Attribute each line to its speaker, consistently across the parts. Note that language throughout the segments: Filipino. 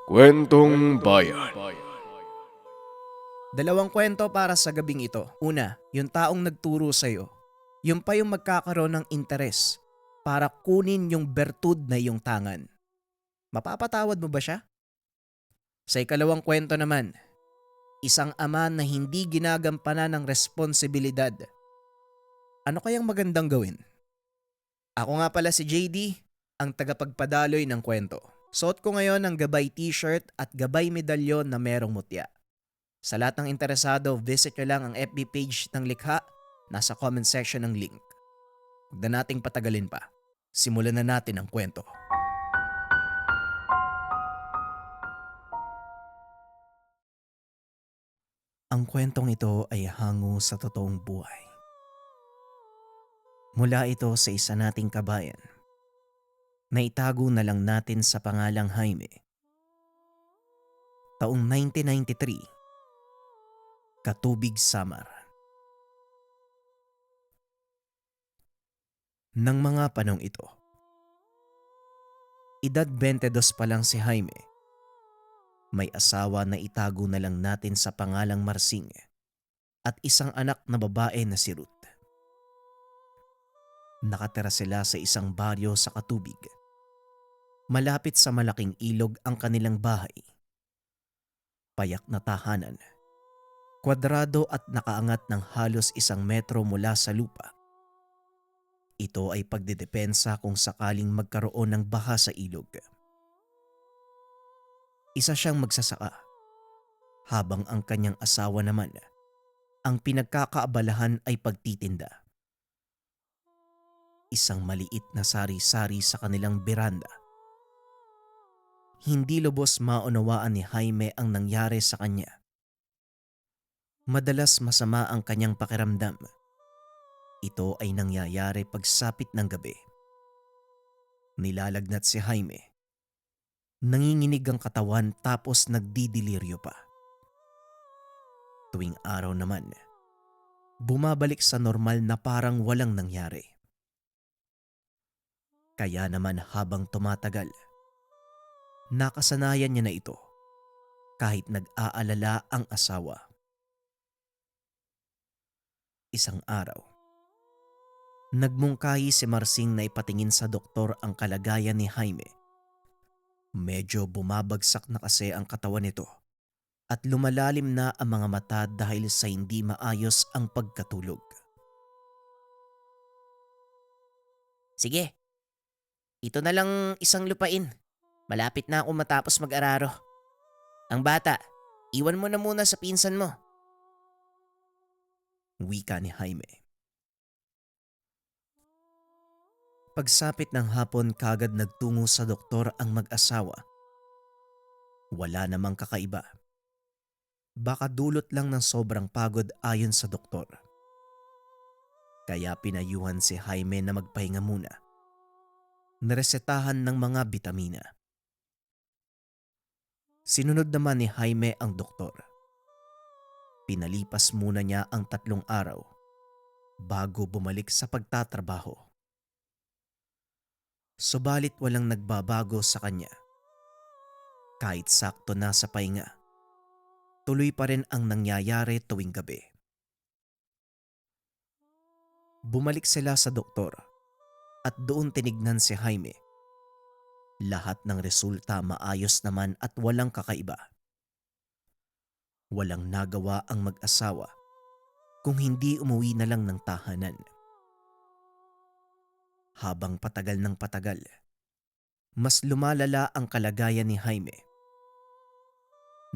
Speaker 1: Kwentong Bayan.
Speaker 2: Dalawang kwento para sa gabing ito. Una, yung taong nagturo sa'yo. Yung pa yung magkakaroon ng interes para kunin yung bertud na iyong tangan. Mapapatawad mo ba siya? Sa ikalawang kwento naman, isang ama na hindi ginagampanan ng responsibilidad. Ano kayang magandang gawin? Ako nga pala si JD, ang tagapagpadaloy ng kwento. Suot ko ngayon ang gabay t-shirt at gabay medalyon na merong mutya. Sa lahat ng interesado, visit nyo lang ang FB page ng Likha, nasa comment section ng link. Huwag na nating patagalin pa. Simulan na natin ang kwento. Ang kwentong ito ay hango sa totoong buhay. Mula ito sa isa nating kabayan na itago na lang natin sa pangalang Jaime. Taong 1993, Katubig, Samar. Nang mga panong ito, edad 22 pa lang si Jaime. May asawa na itago na lang natin sa pangalang Marsing at isang anak na babae na si Ruth. Nakatira sila sa isang baryo sa Katubig. Malapit sa malaking ilog ang kanilang bahay. Payak na tahanan, kwadrado at nakaangat ng halos 1 metro mula sa lupa. Ito ay pagdedepensa kung sakaling magkaroon ng baha sa ilog. Isa siyang magsasaka, habang ang kanyang asawa naman, ang pinagkakaabalahan ay pagtitinda. Isang maliit na sari-sari sa kanilang beranda. Hindi lubos maunawaan ni Jaime ang nangyari sa kanya. Madalas masama ang kanyang pakiramdam. Ito ay nangyayari pagsapit ng gabi. Nilalagnat si Jaime. Nanginginig ang katawan tapos nagdidiliryo pa. Tuwing araw naman, bumabalik sa normal na parang walang nangyari. Kaya naman habang tumatagal, nakasanayan niya na ito kahit nag-aalala ang asawa. Isang araw, nagmungkahi si Marsing na ipatingin sa doktor ang kalagayan ni Jaime. Medyo bumabagsak na kasi ang katawan nito at lumalalim na ang mga mata dahil sa hindi maayos ang pagkatulog. Sige, ito na lang isang lupain. Malapit na ako matapos mag-araro. Ang bata, iwan mo na muna sa pinsan mo. Wika ni Jaime. Pagsapit ng hapon kagad nagtungo sa doktor ang mag-asawa. Wala namang kakaiba. Baka dulot lang ng sobrang pagod ayon sa doktor. Kaya pinayuhan si Jaime na magpahinga muna. Naresetahan ng mga bitamina. Sinunod naman ni Jaime ang doktor. Pinalipas muna niya ang 3 araw bago bumalik sa pagtatrabaho. Subalit walang nagbabago sa kanya. Kahit sakto na sa pahinga, tuloy pa rin ang nangyayari tuwing gabi. Bumalik sila sa doktor at doon tinignan si Jaime. Lahat ng resulta maayos naman at walang kakaiba. Walang nagawa ang mag-asawa kung hindi umuwi na lang ng tahanan. Habang patagal ng patagal, mas lumalala ang kalagayan ni Jaime.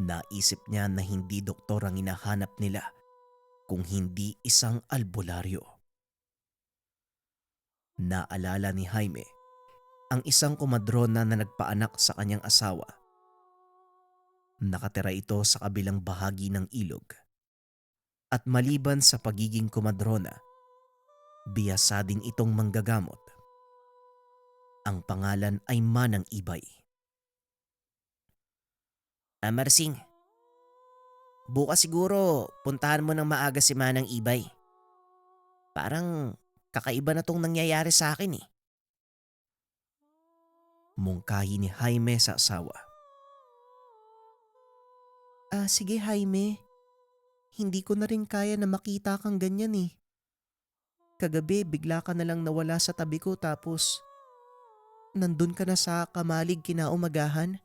Speaker 2: Naisip niya na hindi doktor ang hinahanap nila kung hindi isang albularyo. Naalala ni Jaime ang isang komadrona na nagpaanak sa kanyang asawa. Nakatira ito sa kabilang bahagi ng ilog. At maliban sa pagiging komadrona, biyasa din itong manggagamot. Ang pangalan ay Manang Ibay. Marsing, bukas siguro puntahan mo ng maaga si Manang Ibay. Parang kakaiba na tong nangyayari sa akin eh. Mungkahi ni Jaime sa asawa. Sige Jaime. Hindi ko na rin kaya na makita kang ganyan eh. Kagabi bigla ka na lang nawala sa tabi ko tapos nandun ka na sa kamalig kinaumagahan.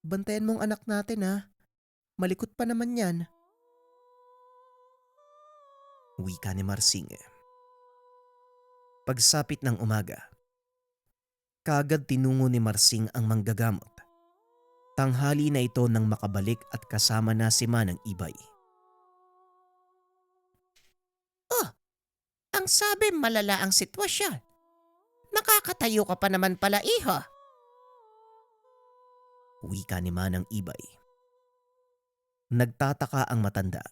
Speaker 2: Bantayan mong anak natin ha. Malikot pa naman yan. Wika ni Marsing. Pagsapit ng umaga, kaagad tinungo ni Marsing ang manggagamot. Tanghali na ito nang makabalik at kasama na si Manang Ibay. Oh, ang sabi malala ang sitwasyon. Nakakatayo ka pa naman pala iho. Wika ni Manang Ibay. Nagtataka ang matanda.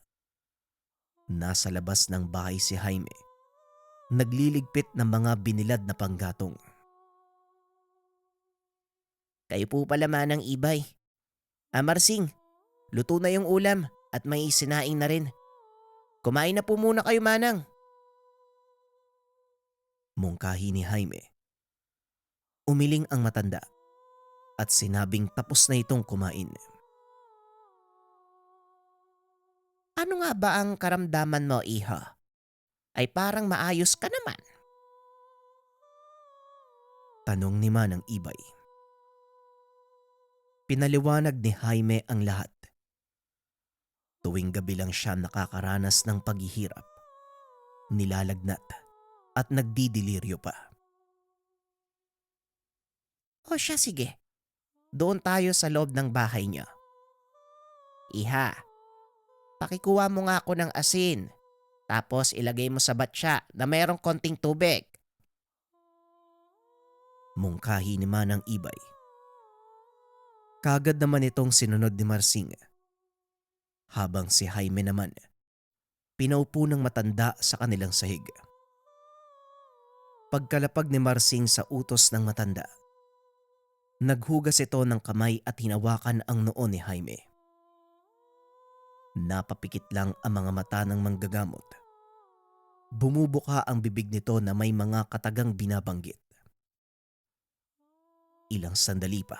Speaker 2: Nasa labas ng bahay si Jaime. Nagliligpit ng mga binilad na panggatong. Kayo po pala Manang Ibay. Marsing, luto na yung ulam at may sinaing na rin. Kumain na po muna kayo Manang. Mungkahi ni Jaime. Umiling ang matanda at sinabing tapos na itong kumain. Ano nga ba ang karamdaman mo, iha? Ay parang maayos ka naman. Tanong ni Manang Ibay. Pinaliwanag ni Jaime ang lahat. Tuwing gabi lang siya nakakaranas ng paghihirap, nilalagnat at nagdidiliryo pa. O siya sige, doon tayo sa loob ng bahay niya. Iha, pakikuha mo nga ako ng asin, tapos ilagay mo sa batya na mayroong konting tubig. Mungkahi ni Manang Ibay. Kagad naman itong sinunod ni Marsing. Habang si Jaime naman, pinaupo ng matanda sa kanilang sahig. Pagkalapag ni Marsing sa utos ng matanda, naghugas ito ng kamay at hinawakan ang noo ni Jaime. Napapikit lang ang mga mata ng manggagamot. Bumubuka ang bibig nito na may mga katagang binabanggit. Ilang sandali pa,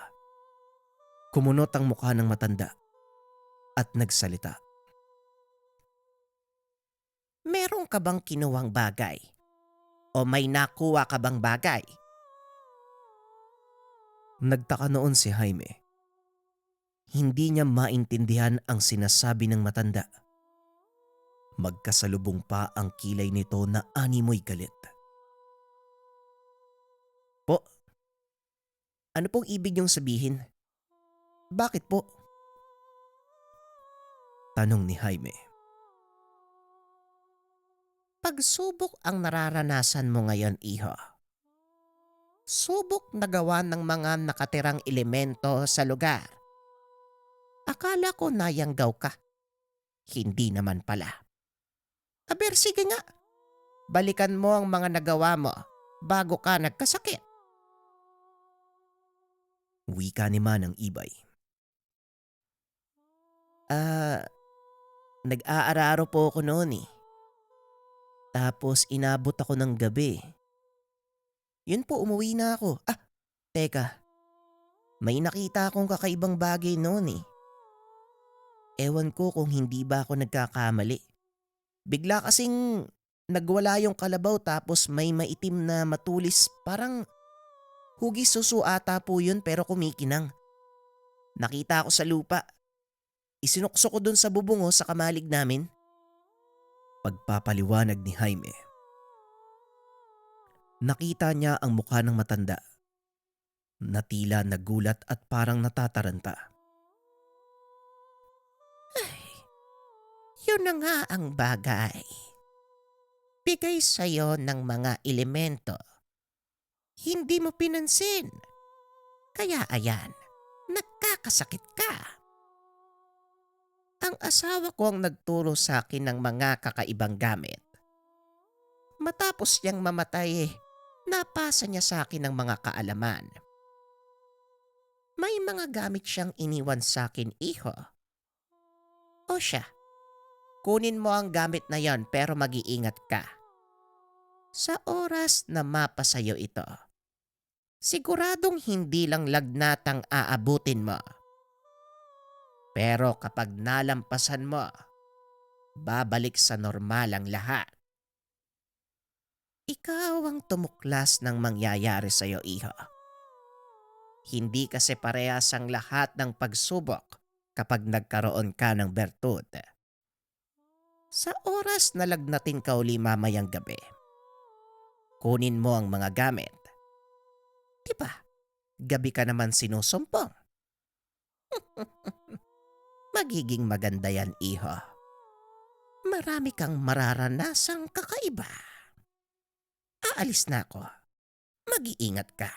Speaker 2: kumunot ang mukha ng matanda at nagsalita. Meron ka bang kinuwang bagay? O may nakuha ka bang bagay? Nagtaka noon si Jaime. Hindi niya maintindihan ang sinasabi ng matanda. Magkasalubong pa ang kilay nito na animoy galit. Po, ano pong ibig niyong sabihin? Bakit po? Tanong ni Jaime. Pagsubok ang nararanasan mo ngayon, iho. Subok na gawa ng mga nakatirang elemento sa lugar. Akala ko nayanggaw ka. Hindi naman pala. Aber sige nga, balikan mo ang mga nagawa mo bago ka nagkasakit. Wika ni Manang Ibay. Nag-aararo po ako noon eh. Tapos inabot ako ng gabi. Yun po, umuwi na ako. Teka. May nakita akong kakaibang bagay noon eh. Ewan ko kung hindi ba ako nagkakamali. Bigla kasing nagwala yung kalabaw tapos may maitim na matulis. Parang hugis suso ata po yun pero kumikinang. Nakita ako sa lupa. Isinukso ko dun sa bubungo sa kamalig namin. Pagpapaliwanag ni Jaime. Nakita niya ang mukha ng matanda na tila nagulat at parang natataranta. Ay, yun na nga ang bagay. Bigay sa'yo ng mga elemento. Hindi mo pinansin. Kaya ayan, nagkakasakit ka. Ang asawa ko ang nagturo sa akin ng mga kakaibang gamit. Matapos niyang mamatay, napasa niya sa akin ng mga kaalaman. May mga gamit siyang iniwan sa akin, iho. O siya, kunin mo ang gamit na yon pero mag-iingat ka. Sa oras na mapasayo ito, siguradong hindi lang lagnatang aabutin mo. Pero kapag nalampasan mo, babalik sa normal ang lahat. Ikaw ang tumuklas ng mangyayari sa'yo, iho. Hindi kasi parehas ang lahat ng pagsubok kapag nagkaroon ka ng bertud. Sa oras na lagnatin ka uli mamayang gabi, kunin mo ang mga gamit. Diba, gabi ka naman sinusumpong. Magiging maganda yan, iho. Marami kang mararanasang kakaiba. Aalis na ako. Mag-iingat ka.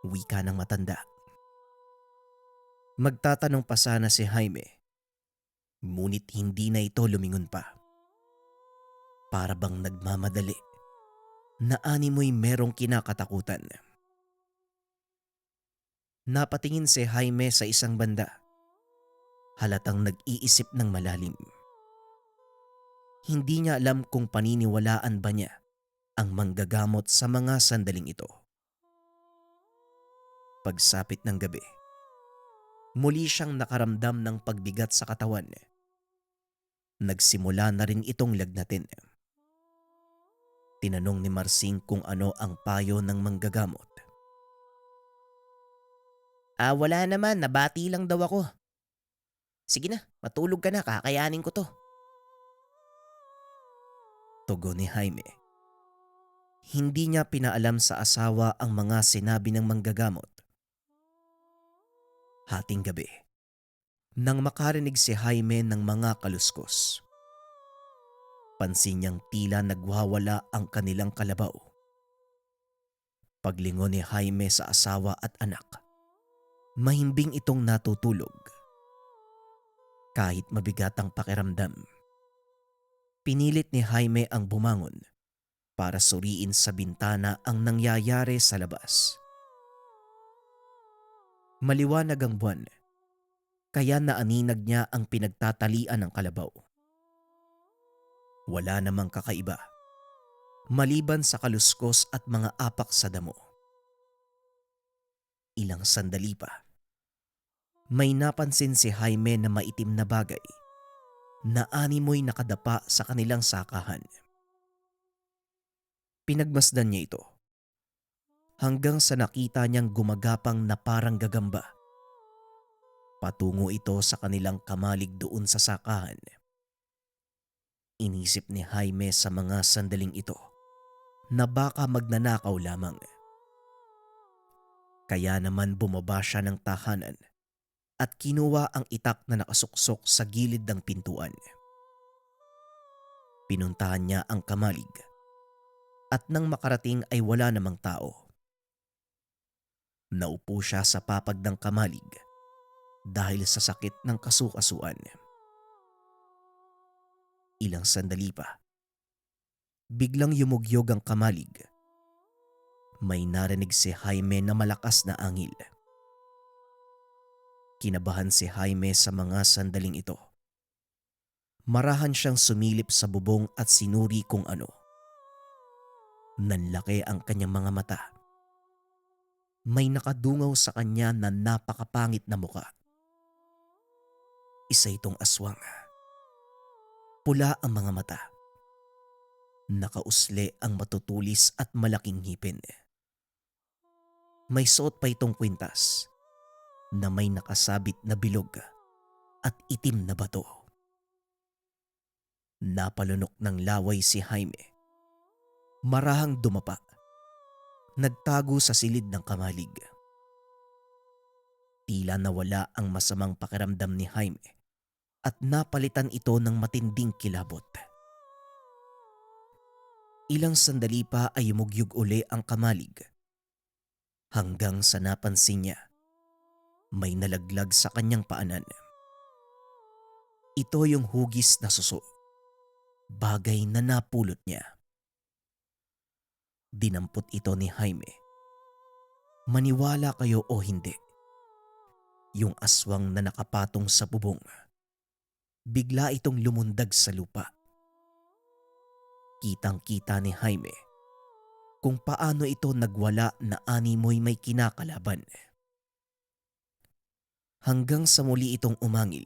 Speaker 2: Wika ng matanda. Magtatanong pa sana si Jaime, ngunit hindi na ito lumingon pa. Para bang nagmamadali na animoy merong kinakatakutan. Napatingin si Jaime sa isang banda. Halatang nag-iisip ng malalim. Hindi niya alam kung paniniwalaan ba niya ang manggagamot sa mga sandaling ito. Pagsapit ng gabi, muli siyang nakaramdam ng pagbigat sa katawan. Nagsimula na rin itong lagnatin. Tinanong ni Marsing kung ano ang payo ng manggagamot. Wala naman, nabati lang daw ako. Sige na, matulog ka na, kakayanin ko to. Tugon ni Jaime. Hindi niya pinaalam sa asawa ang mga sinabi ng manggagamot. Hating gabi, nang makarinig si Jaime ng mga kaluskos, pansin niyang tila nagwawala ang kanilang kalabaw. Paglingon ni Jaime sa asawa at anak, mahimbing itong natutulog. Kahit mabigat ang pakiramdam, pinilit ni Jaime ang bumangon para suriin sa bintana ang nangyayari sa labas. Maliwanag ang buwan, kaya naaninag niya ang pinagtatalian ng kalabaw. Wala namang kakaiba, maliban sa kaluskos at mga apak sa damo. Ilang sandali pa, may napansin si Jaime na maitim na bagay na animoy nakadapa sa kanilang sakahan. Pinagmasdan niya ito hanggang sa nakita niyang gumagapang na parang gagamba. Patungo ito sa kanilang kamalig doon sa sakahan. Inisip ni Jaime sa mga sandaling ito na baka magnanakaw lamang. Kaya naman bumaba siya ng tahanan at kinuha ang itak na nakasuksok sa gilid ng pintuan. Pinuntahan niya ang kamalig at nang makarating ay wala namang tao. Naupo siya sa papag ng kamalig dahil sa sakit ng kasukasuan. Ilang sandali pa, biglang yumugyog ang kamalig. May narinig si Jaime na malakas na angil. Kinabahan si Jaime sa mga sandaling ito. Marahan siyang sumilip sa bubong at sinuri kung ano. Nanlaki ang kanyang mga mata. May nakadungaw sa kanya na napakapangit na muka. Isa itong aswang. Pula ang mga mata. Nakausli ang matutulis at malaking ngipin. May suot pa itong kwintas na may nakasabit na bilog at itim na bato. Napalunok ng laway si Jaime. Marahang dumapa. Nagtago sa silid ng kamalig. Tila nawala ang masamang pakiramdam ni Jaime at napalitan ito ng matinding kilabot. Ilang sandali pa ay yumugyug uli ang kamalig hanggang sa napansin niya may nalaglag sa kanyang paanan. Ito yung hugis na suso, bagay na napulot niya. Dinampot ito ni Jaime. Maniwala kayo o hindi, yung aswang na nakapatong sa bubong, bigla itong lumundag sa lupa. Kitang-kita ni Jaime kung paano ito nagwala na animoy may kinakalaban. hanggang sa muli itong umangil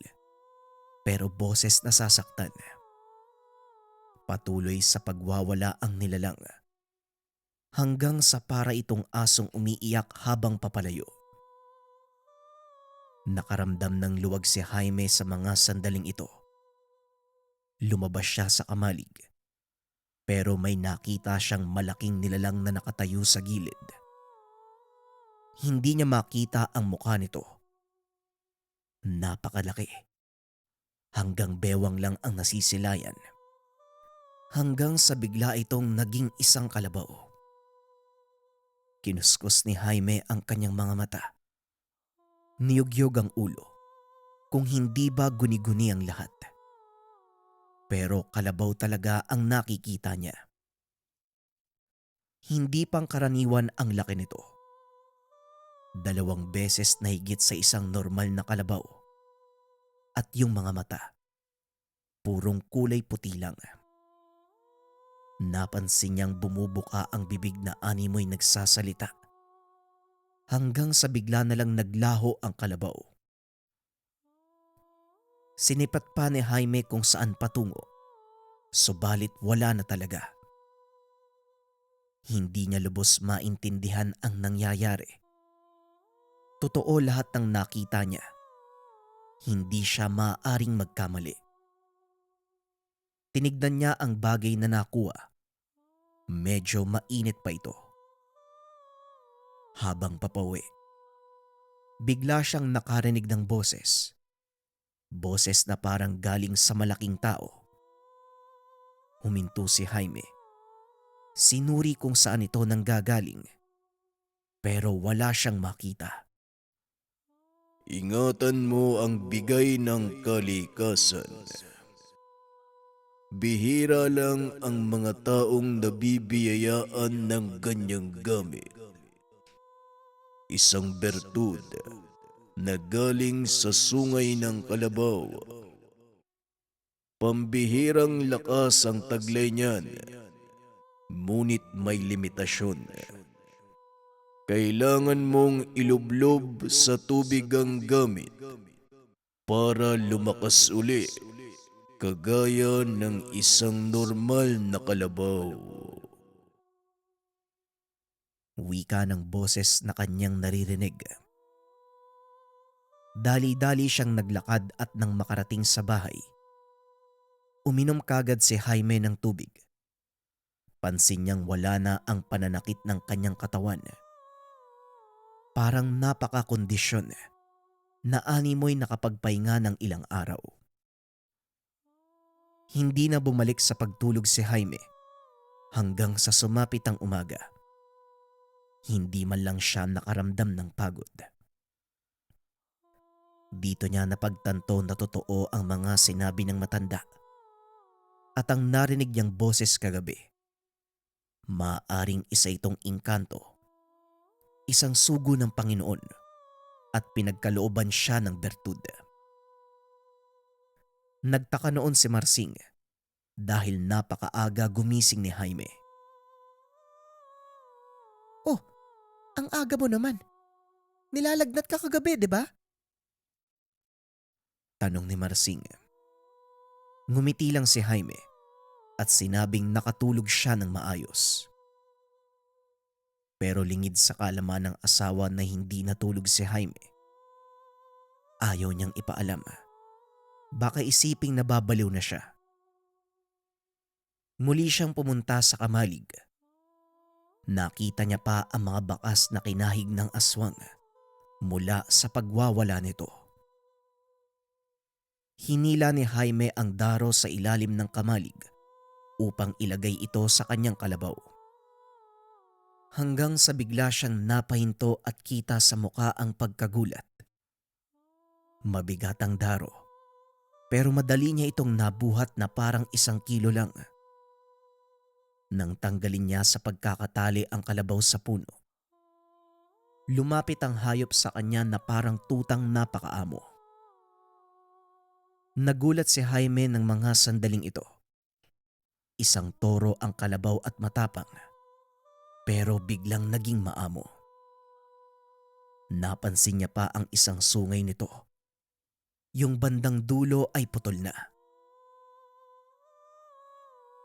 Speaker 2: pero boses nasasaktan. Patuloy sa pagwawala ang nilalang hanggang sa para itong asong umiiyak habang papalayo. Nakaramdam ng luwag si Jaime sa mga sandaling ito. Lumabas siya sa kamalig pero may nakita siyang malaking nilalang na nakatayo sa gilid. Hindi niya makita ang mukha nito. Napakalaki. Hanggang bewang lang ang nasisilayan. Hanggang sa bigla itong naging isang kalabaw. Kinuskus ni Jaime ang kanyang mga mata. Niyugyog ang ulo. Kung hindi ba guni-guni ang lahat. Pero kalabaw talaga ang nakikita niya. Hindi pangkaraniwan ang laki nito. 2 beses na higit sa isang normal na kalabaw. At yung mga mata, purong kulay puti lang. Napansin niyang bumubuka ang bibig na animoy nagsasalita. Hanggang sa bigla na lang naglaho ang kalabaw. Sinipat pa ni Jaime kung saan patungo. Subalit wala na talaga. Hindi niya lubos maintindihan ang nangyayari. Totoo lahat ng nakita niya. Hindi siya maaaring magkamali. Tinignan niya ang bagay na nakuha. Medyo mainit pa ito. Habang papauwi, bigla siyang nakarinig ng boses. Boses na parang galing sa malaking tao. Huminto si Jaime. Sinuri kung saan ito nanggagaling. Pero wala siyang makita.
Speaker 1: Ingatan mo ang bigay ng kalikasan. Bihira lang ang mga taong nabibiyayaan ng ganyang gamit. Isang bertud na galing sa sungay ng kalabaw. Pambihirang lakas ang taglay niyan, ngunit may limitasyon. Kailangan mong ilublob sa tubig ang gamit para lumakas uli, kagaya ng isang normal na kalabaw.
Speaker 2: Wika ng boses na kanyang naririnig. Dali-dali siyang naglakad at nang makarating sa bahay, uminom kagad si Jaime ng tubig. Pansin niyang wala na ang pananakit ng kanyang katawan. Parang napakakondisyon na animoy nakapagpahinga ng ilang araw. Hindi na bumalik sa pagtulog si Jaime hanggang sa sumapit ang umaga. Hindi man lang siya nakaramdam ng pagod. Dito niya napagtanto na totoo ang mga sinabi ng matanda at ang narinig niyang boses kagabi. Maaring isa itong engkanto, isang sugo ng Panginoon at pinagkalooban siya ng bertud. Nagtaka noon si Marsing dahil napakaaga gumising ni Jaime. "Oh, ang aga mo naman. Nilalagnat ka kagabi, di ba?" Tanong ni Marsing. Ngumiti lang si Jaime at sinabing nakatulog siya ng maayos. Pero lingid sa kaalaman ng asawa na hindi natulog si Jaime, ayaw niyang ipaalam. Baka isiping nababaliw na siya. Muli siyang pumunta sa kamalig. Nakita niya pa ang mga bakas na kinahig ng aswang mula sa pagwawala nito. Hinila ni Jaime ang daro sa ilalim ng kamalig upang ilagay ito sa kanyang kalabaw. Hanggang sa bigla siyang napahinto at kita sa muka ang pagkagulat. Mabigat ang daro, pero madali niya itong nabuhat na parang 1 kilo lang. Nang tanggalin niya sa pagkakatali ang kalabaw sa puno, lumapit ang hayop sa kanya na parang tutang napakaamo. Nagulat si Jaime ng mga sandaling ito. Isang toro ang kalabaw at matapang, pero biglang naging maamo. Napansin niya pa ang isang sungay nito. Yung bandang dulo ay putol na.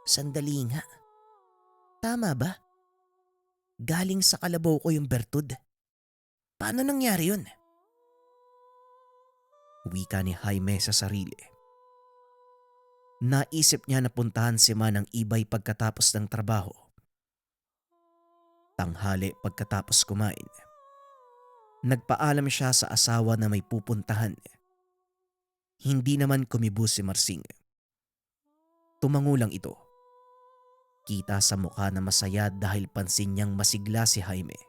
Speaker 2: Sandali nga. Tama ba? Galing sa kalabaw ko yung bertud. Paano nangyari yun? Wika ni Jaime sa sarili. Naisip niya na puntahan si Manang Ibay pagkatapos ng trabaho. Tanghali pagkatapos kumain. Nagpaalam siya sa asawa na may pupuntahan. Hindi naman kumibo si Marsing. Tumango lang ito. Kita sa mukha na masaya dahil pansin niyang masigla si Jaime.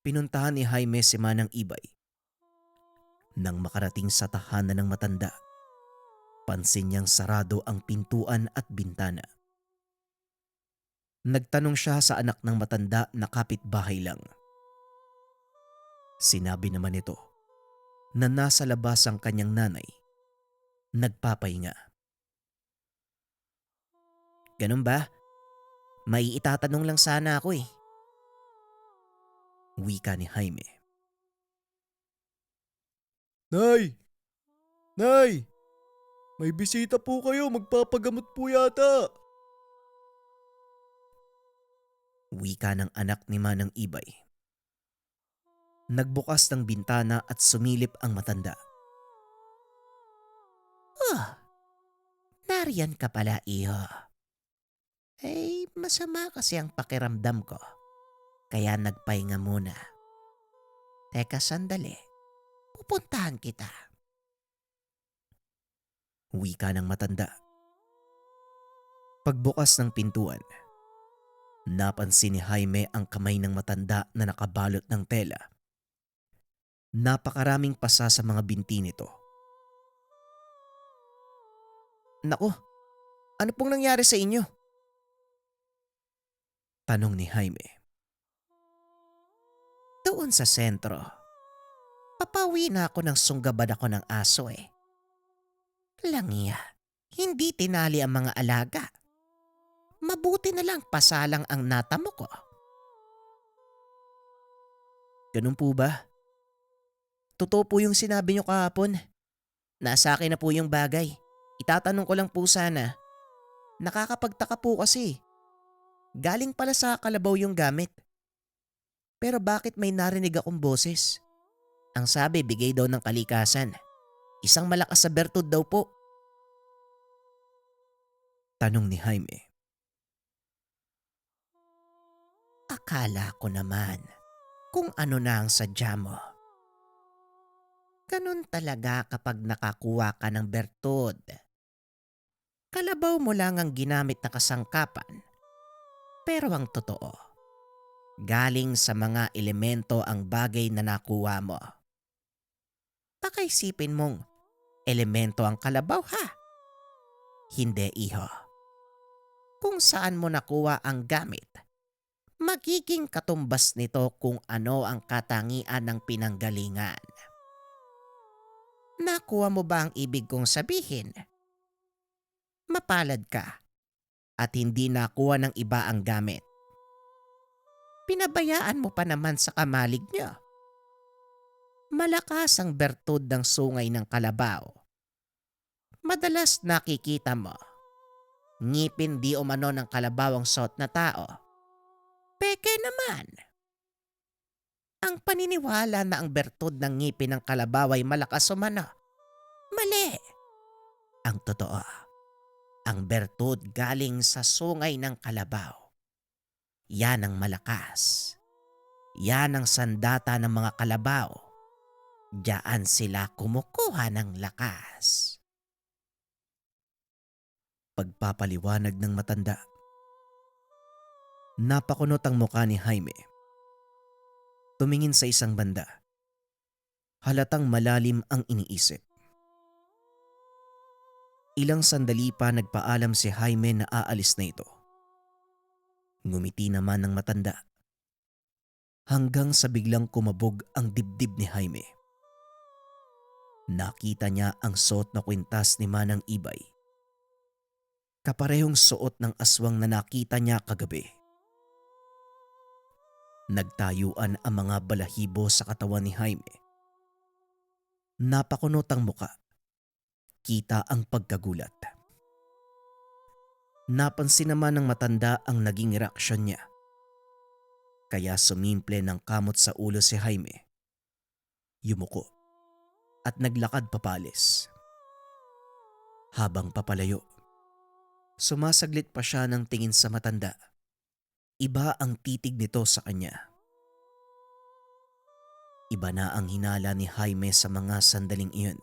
Speaker 2: Pinuntahan ni Jaime si Manang Ibay. Nang makarating sa tahanan ng matanda, pansin niyang sarado ang pintuan at bintana. Nagtanong siya sa anak ng matanda na kapitbahay lang. Sinabi naman nito na nasa labas ang kanyang nanay, nagpapahinga. Ganun ba? May itatanong lang sana ako eh. Wika ni Jaime.
Speaker 1: Nay! Nay! May bisita po kayo, magpapagamot po yata.
Speaker 2: Wika ng anak ni Manang Ibay. Nagbukas ng bintana at sumilip ang matanda. Oh, nariyan ka pala, iho. Masama kasi ang pakiramdam ko. Kaya nagpahinga muna. Teka sandali, pupuntahan kita. Wika ng matanda. Pagbukas ng pintuan, napansin ni Jaime ang kamay ng matanda na nakabalot ng tela. Napakaraming pasa sa mga binti nito. Naku, ano pong nangyari sa inyo? Tanong ni Jaime. Doon sa sentro. Papawi na ako ng sunggabad ako ng aso eh. Langya, hindi tinali ang mga alaga. Mabuti na lang pasalang ang natamo ko. Ganun po ba? Totoo po yung sinabi niyo kahapon. Nasa akin na po yung bagay. Itatanong ko lang po sana. Nakakapagtaka po kasi. Galing pala sa kalabaw yung gamit. Pero bakit may narinig akong boses? Ang sabi bigay daw ng kalikasan. Isang malakas sa bertud daw po. Tanong ni Jaime. Akala ko naman kung ano na ang sadya mo. Ganun talaga kapag nakakuha ka ng bertud. Kalabaw mo lang ang ginamit na kasangkapan. Pero ang totoo, galing sa mga elemento ang bagay na nakuha mo. Baka isipin mong elemento ang kalabaw ha? Hindi iho. Kung saan mo nakuha ang gamit, magiging katumbas nito kung ano ang katangian ng pinanggalingan. Nakuha mo ba ang ibig kong sabihin? Mapalad ka at hindi nakuha ng iba ang gamit. Pinabayaan mo pa naman sa kamalig niyo. Malakas ang bertud ng sungay ng kalabaw. Madalas nakikita mo, ngipin di umano ng kalabaw ang suot na tao. Peke naman. Ang paniniwala na ang bertud ng ngipin ng kalabaw ay malakas umano. Mali. Ang totoo, ang bertud galing sa sungay ng kalabaw. Yan ang malakas. Yan ang sandata ng mga kalabaw. Diyan sila kumukuha ng lakas. Pagpapaliwanag ng matanda. Napakunot ang mukha ni Jaime. Tumingin sa isang banda. Halatang malalim ang iniisip. Ilang sandali pa nagpaalam si Jaime na aalis na ito. Ngumiti naman ng matanda. Hanggang sa biglang kumabog ang dibdib ni Jaime. Nakita niya ang suot na kwintas ni Manang Ibay. Kaparehong suot ng aswang na nakita niya kagabi. Nagtayuan ang mga balahibo sa katawan ni Jaime. Napakunot ang muka. Kita ang pagkagulat. Napansin naman ng matanda ang naging reaksyon niya. Kaya sumimple ng kamot sa ulo si Jaime. Yumuko at naglakad papalis. Habang papalayo, sumasaglit pa siya ng tingin sa matanda. Iba ang titig nito sa kanya. Iba na ang hinala ni Jaime sa mga sandaling iyon.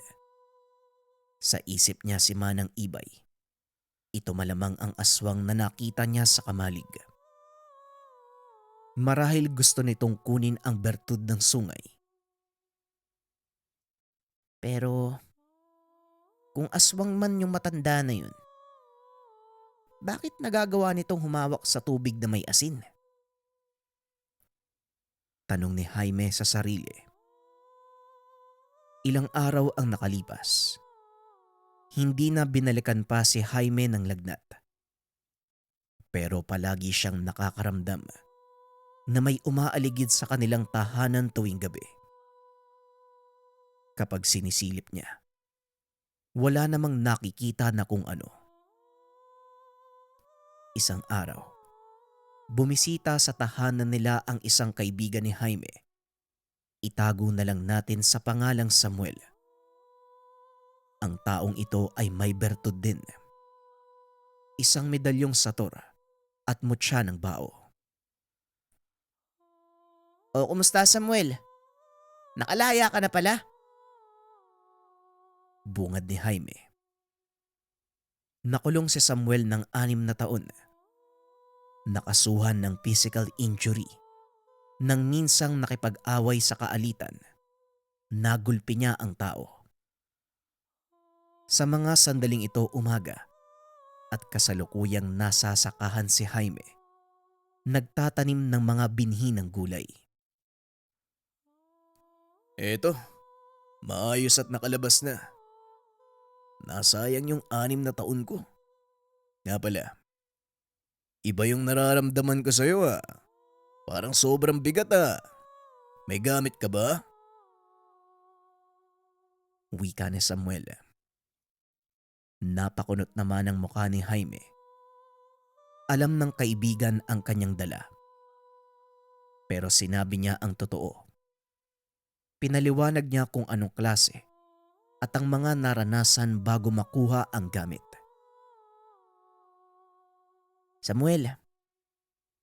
Speaker 2: Sa isip niya si Manang Ibay. Ito malamang ang aswang na nakita niya sa kamalig. Marahil gusto nitong kunin ang bertud ng sungay. Pero kung aswang man yung matanda na yun, bakit nagagawa nitong humawak sa tubig na may asin? Tanong ni Jaime sa sarili. Ilang araw ang nakalipas. Hindi na binalikan pa si Jaime ng lagnat. Pero palagi siyang nakakaramdam na may umaaligid sa kanilang tahanan tuwing gabi. Kapag sinisilip niya, wala namang nakikita na kung ano. Isang araw, bumisita sa tahanan nila ang isang kaibigan ni Jaime. Itago na lang natin sa pangalang Samuel. Ang taong ito ay may bertud din. Isang medalyong sator at mutya ng bao. O kumusta Samuel? Nakalaya ka na pala? Bungad ni Jaime. Nakulong si Samuel ng 6 na taon. Nakasuhan ng physical injury. Nang minsang nakipag-away sa kaalitan, nagulpi niya ang tao. Sa mga sandaling ito umaga at kasalukuyang nasasakahan si Jaime, nagtatanim ng mga binhi ng gulay.
Speaker 1: Eto, maayos at nakalabas na. Nasayang yung 6 na taon ko. Nga pala, iba yung nararamdaman ko sa'yo ah. Parang sobrang bigat ah. May gamit ka ba?
Speaker 2: Wika ni Samuel. Napakunot naman ang mukha ni Jaime. Alam ng kaibigan ang kanyang dala. Pero sinabi niya ang totoo. Pinaliwanag niya kung anong klase at ang mga naranasan bago makuha ang gamit. Samuel,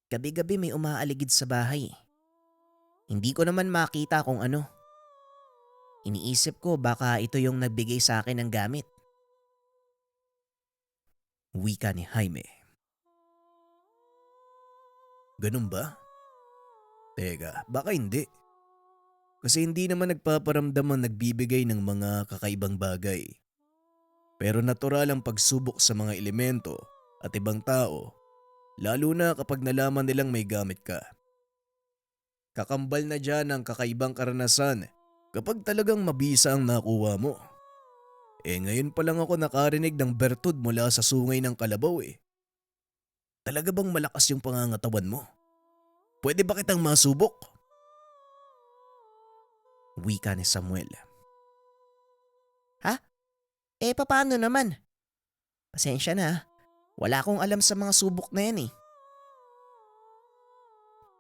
Speaker 2: gabi-gabi may umaaligid sa bahay. Hindi ko naman makita kung ano. Iniisip ko baka ito yung nagbigay sa akin ng gamit. Wika ni Jaime.
Speaker 1: Ganun ba? Teka, baka hindi. Kasi hindi naman nagpaparamdam ang nagbibigay ng mga kakaibang bagay. Pero natural ang pagsubok sa mga elemento at ibang tao, lalo na kapag nalaman nilang may gamit ka. Kakambal na dyan ang kakaibang karanasan kapag talagang mabisa ang nakuha mo. Ngayon pa lang ako nakarinig ng bertud mula sa sungay ng kalabaw eh. Talaga bang malakas yung pangangatawan mo? Pwede ba kitang masubok?
Speaker 2: Wika ni Samuel. Ha? Paano naman? Pasensya na. Wala akong alam sa mga subok na yan eh.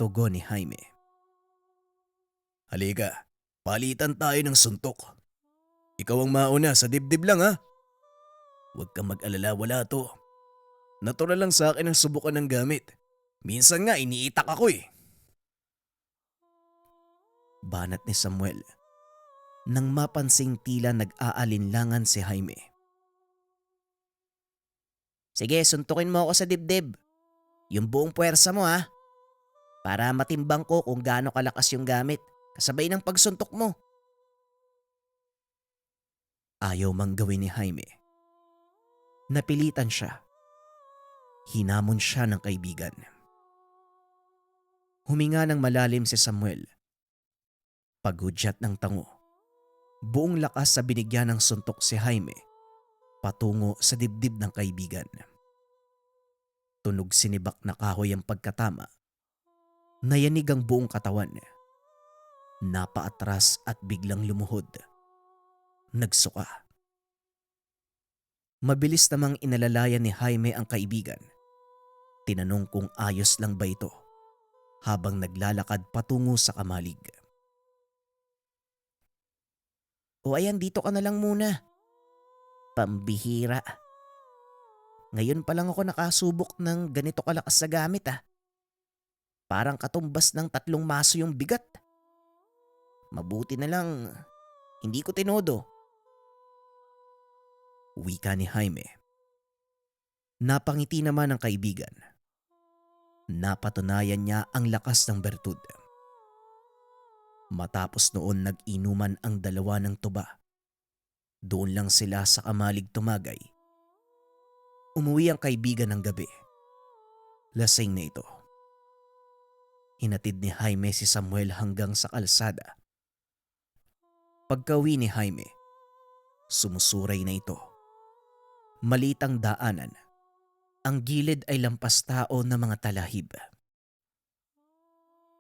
Speaker 2: Tugon ni Jaime.
Speaker 1: Halika, palitan tayo ng suntok. Ikaw ang mauna sa dibdib lang ha. Huwag kang mag-alala, wala to. Natural lang sa akin ang subukan ng gamit. Minsan nga iniitak ako eh.
Speaker 2: Banat ni Samuel nang mapansing tila nag-aalinlangan si Jaime. Sige, suntukin mo ako sa dibdib. Yung buong puwersa mo ha. Para matimbang ko kung gaano kalakas yung gamit kasabay ng pagsuntok mo. Ayaw mang gawin ni Jaime. Napilitan siya. Hinamon siya ng kaibigan. Huminga ng malalim si Samuel. Paghudyat ng tango. Buong lakas sa binigyan ng suntok si Jaime patungo sa dibdib ng kaibigan. Tunog sinibak na kahoy ang pagkatama. Nayanig ang buong katawan. Napaatras at biglang lumuhod. Nagsuka. Mabilis namang inalalayan ni Jaime ang kaibigan. Tinanong kung ayos lang ba ito habang naglalakad patungo sa kamalig. O ayan, dito ka na lang muna. Pambihira. Ngayon pa lang ako nakasubok ng ganito kalakas sa gamit ah. Parang katumbas ng 3 maso yung bigat. Mabuti na lang hindi ko tinodo. Wika ni Jaime. Napangiti naman ang kaibigan. Napatunayan niya ang lakas ng bertud. Matapos noon nag-inuman ang dalawa ng tuba. Doon lang sila sa kamalig tumagay. Umuwi ang kaibigan ng gabi. Lasing na ito. Hinatid ni Jaime si Samuel hanggang sa kalsada. Pagkauwi ni Jaime, sumusuray na ito. Maliit ang daanan. Ang gilid ay lampas tao na mga talahib.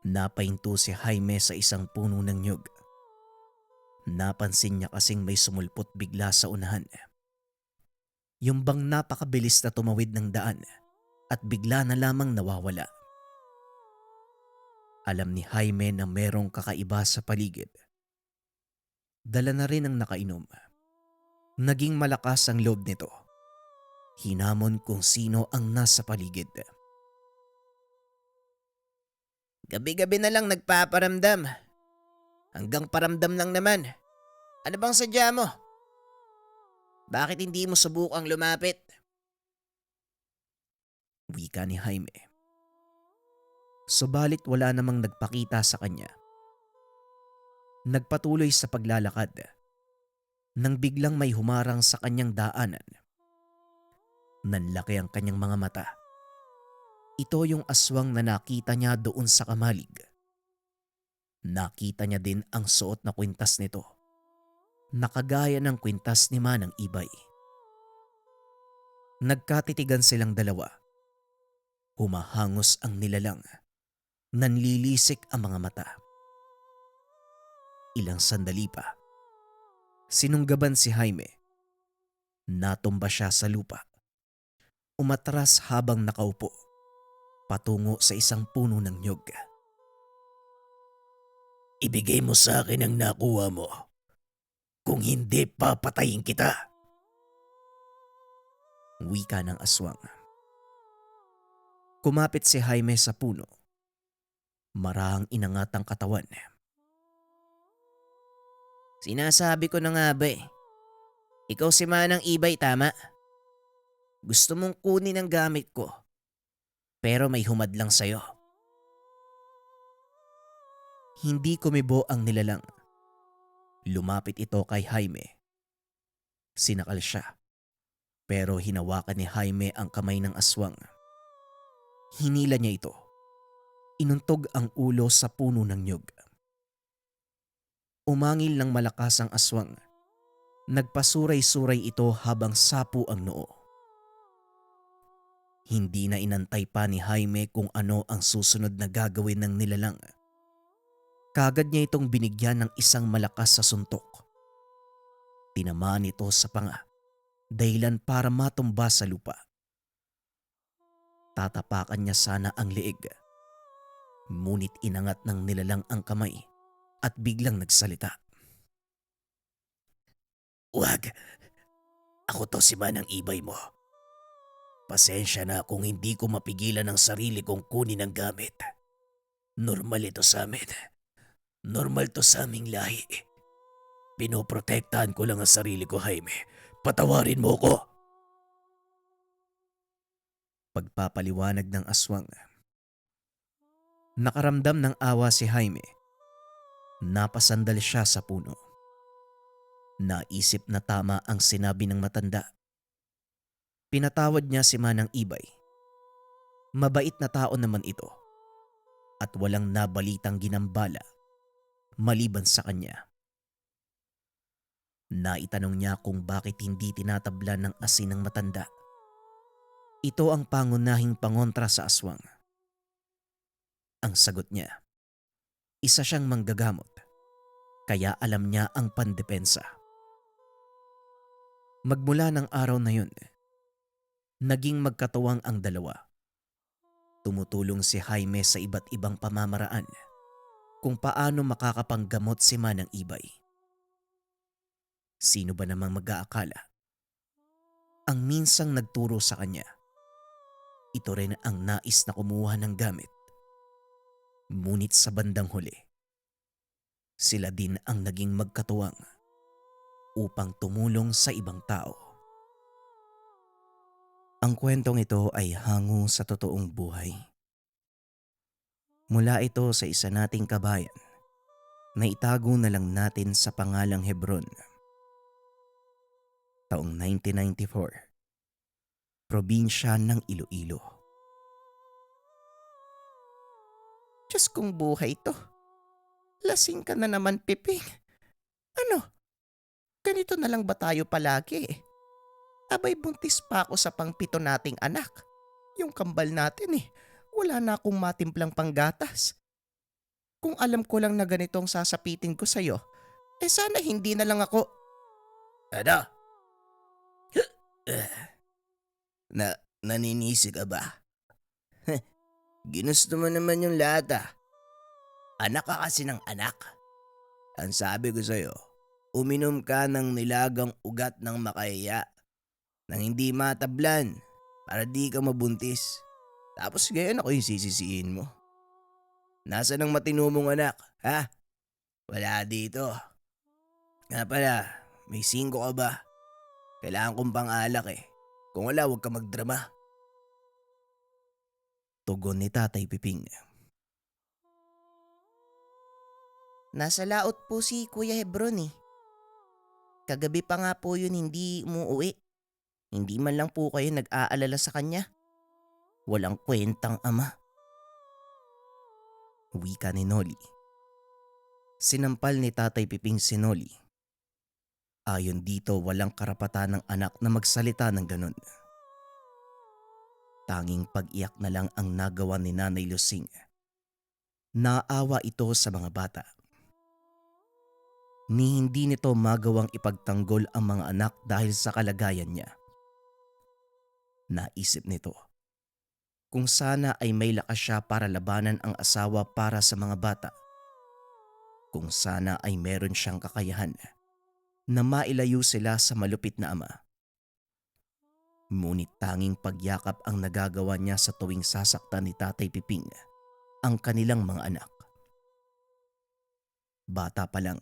Speaker 2: Napahinto si Jaime sa isang puno ng nyug. Napansin niya kasing may sumulpot bigla sa unahan. Yung bang napakabilis na tumawid ng daan at bigla na lamang nawawala. Alam ni Jaime na merong kakaiba sa paligid. Dala na rin ang nakainom. Naging malakas ang loob nito. Hinamon kung sino ang nasa paligid. Gabi-gabi na lang nagpaparamdam. Hanggang paramdam lang naman. Ano bang sadya mo? Bakit hindi mo subukang lumapit? Wika ni Jaime. Subalit wala namang nagpakita sa kanya. Nagpatuloy sa paglalakad nang biglang may humarang sa kanyang daanan. Nanlaki ang kanyang mga mata. Ito yung aswang na nakita niya doon sa kamalig. Nakita niya din ang suot na kwintas nito. Nakagaya ng kwintas ni Manang Ibay. Nagkatitigan silang dalawa. Humahangos ang nilalang. Nanlilisik ang mga mata. Ilang sandali pa. Sinunggaban si Jaime. Natumba siya sa lupa. Umatras habang nakaupo. Patungo sa isang puno ng nyog. Ibigay mo sa akin ang nakuha mo. Kung hindi, papatayin kita. Wika ng aswang. Kumapit si Jaime sa puno. Marahang inangat ang katawan. Sinasabi ko na nga ba eh. Ikaw si Manang Ibay, tama? Gusto mong kunin ang gamit ko. Pero may humadlang sa'yo. Hindi kumibo ang nilalang. Lumapit ito kay Jaime. Sinakal siya. Pero hinawakan ni Jaime ang kamay ng aswang. Hinila niya ito. Inuntog ang ulo sa puno ng nyug. Umangil ng malakas ang aswang. Nagpasuray-suray ito habang sapu ang noo. Hindi na inantay pa ni Jaime kung ano ang susunod na gagawin ng nilalang. Kagad niya itong binigyan ng isang malakas sa suntok. Tinamaan ito sa panga, dahilan para matumba sa lupa. Tatapakan niya sana ang leeg. Ngunit inangat ng nilalang ang kamay at biglang nagsalita. Huwag! Ako to si Manang Ibay mo. Pasensya na kung hindi ko mapigilan ang sarili kong kunin ang gamit. Normal ito sa amin. Normal to sa aming lahi. Pinoprotektahan ko lang ang sarili ko, Jaime. Patawarin mo ko. Pagpapaliwanag ng aswang. Nakaramdam ng awa si Jaime. Napasandal siya sa puno. Naisip na tama ang sinabi ng matanda. Pinatawad niya si Manang Ibay. Mabait na tao naman ito at walang nabalitang ginambala maliban sa kanya. Naitanong niya kung bakit hindi tinatabla ng asin ng matanda. Ito ang pangunahing pangontra sa aswang. Ang sagot niya, isa siyang manggagamot, kaya alam niya ang pandepensa. Magmula ng araw na yun, naging magkatuwang ang dalawa. Tumutulong si Jaime sa iba't ibang pamamaraan kung paano makakapanggamot si Manang Ibay. Sino ba namang mag-aakala? Ang minsang nagturo sa kanya, ito rin ang nais na kumuha ng gamit. Ngunit sa bandang huli, sila din ang naging magkatuwang upang tumulong sa ibang tao. Ang kwentong ito ay hango sa totoong buhay. Mula ito sa isa nating kabayan na itago na lang natin sa pangalang Hebron. Taong 1994, probinsya ng Iloilo. Diyos kong buhay to. Lasing ka na naman, Piping. Ano? Ganito na lang ba tayo palagi? Abay buntis pa ako sa pangpito nating anak. Yung kambal natin wala na akong matimplang panggatas. Kung alam ko lang na ganito ang sasapitin ko sa'yo, sana hindi na lang ako…
Speaker 1: Ano? Naninisi ka ba? Ginusto mo naman yung lahat. Anak ka kasi ng anak. Ang sabi ko sa'yo, uminom ka ng nilagang ugat ng makaya nang hindi matablan para di ka mabuntis. Tapos gayon ako yung sisisiin mo. Nasaan ang matino mong anak, ha? Wala dito. Nga pala, may 5 ka ba? Kailangan kong pang-alak Kung wala, huwag ka magdrama.
Speaker 2: Tugon ni Tatay Piping. Nasa laot po si Kuya Hebron Kagabi pa nga po yun hindi umuwi. Hindi man lang po kayo nag-aalala sa kanya. Walang kwentang ama. Wika ni Noli. Sinampal ni Tatay Piping si Noli. Ayon dito, walang karapatan ng anak na magsalita ng ganun. Tanging pag-iyak na lang ang nagawa ni Nanay Lusing. Naawa ito sa mga bata. Ni hindi nito magawang ipagtanggol ang mga anak dahil sa kalagayan niya. Naisip nito, kung sana ay may lakas siya para labanan ang asawa para sa mga bata. Kung sana ay meron siyang kakayahan na mailayo sila sa malupit na ama. Ngunit tanging pagyakap ang nagagawa niya sa tuwing sasaktan ni Tatay Piping ang kanilang mga anak. Bata pa lang,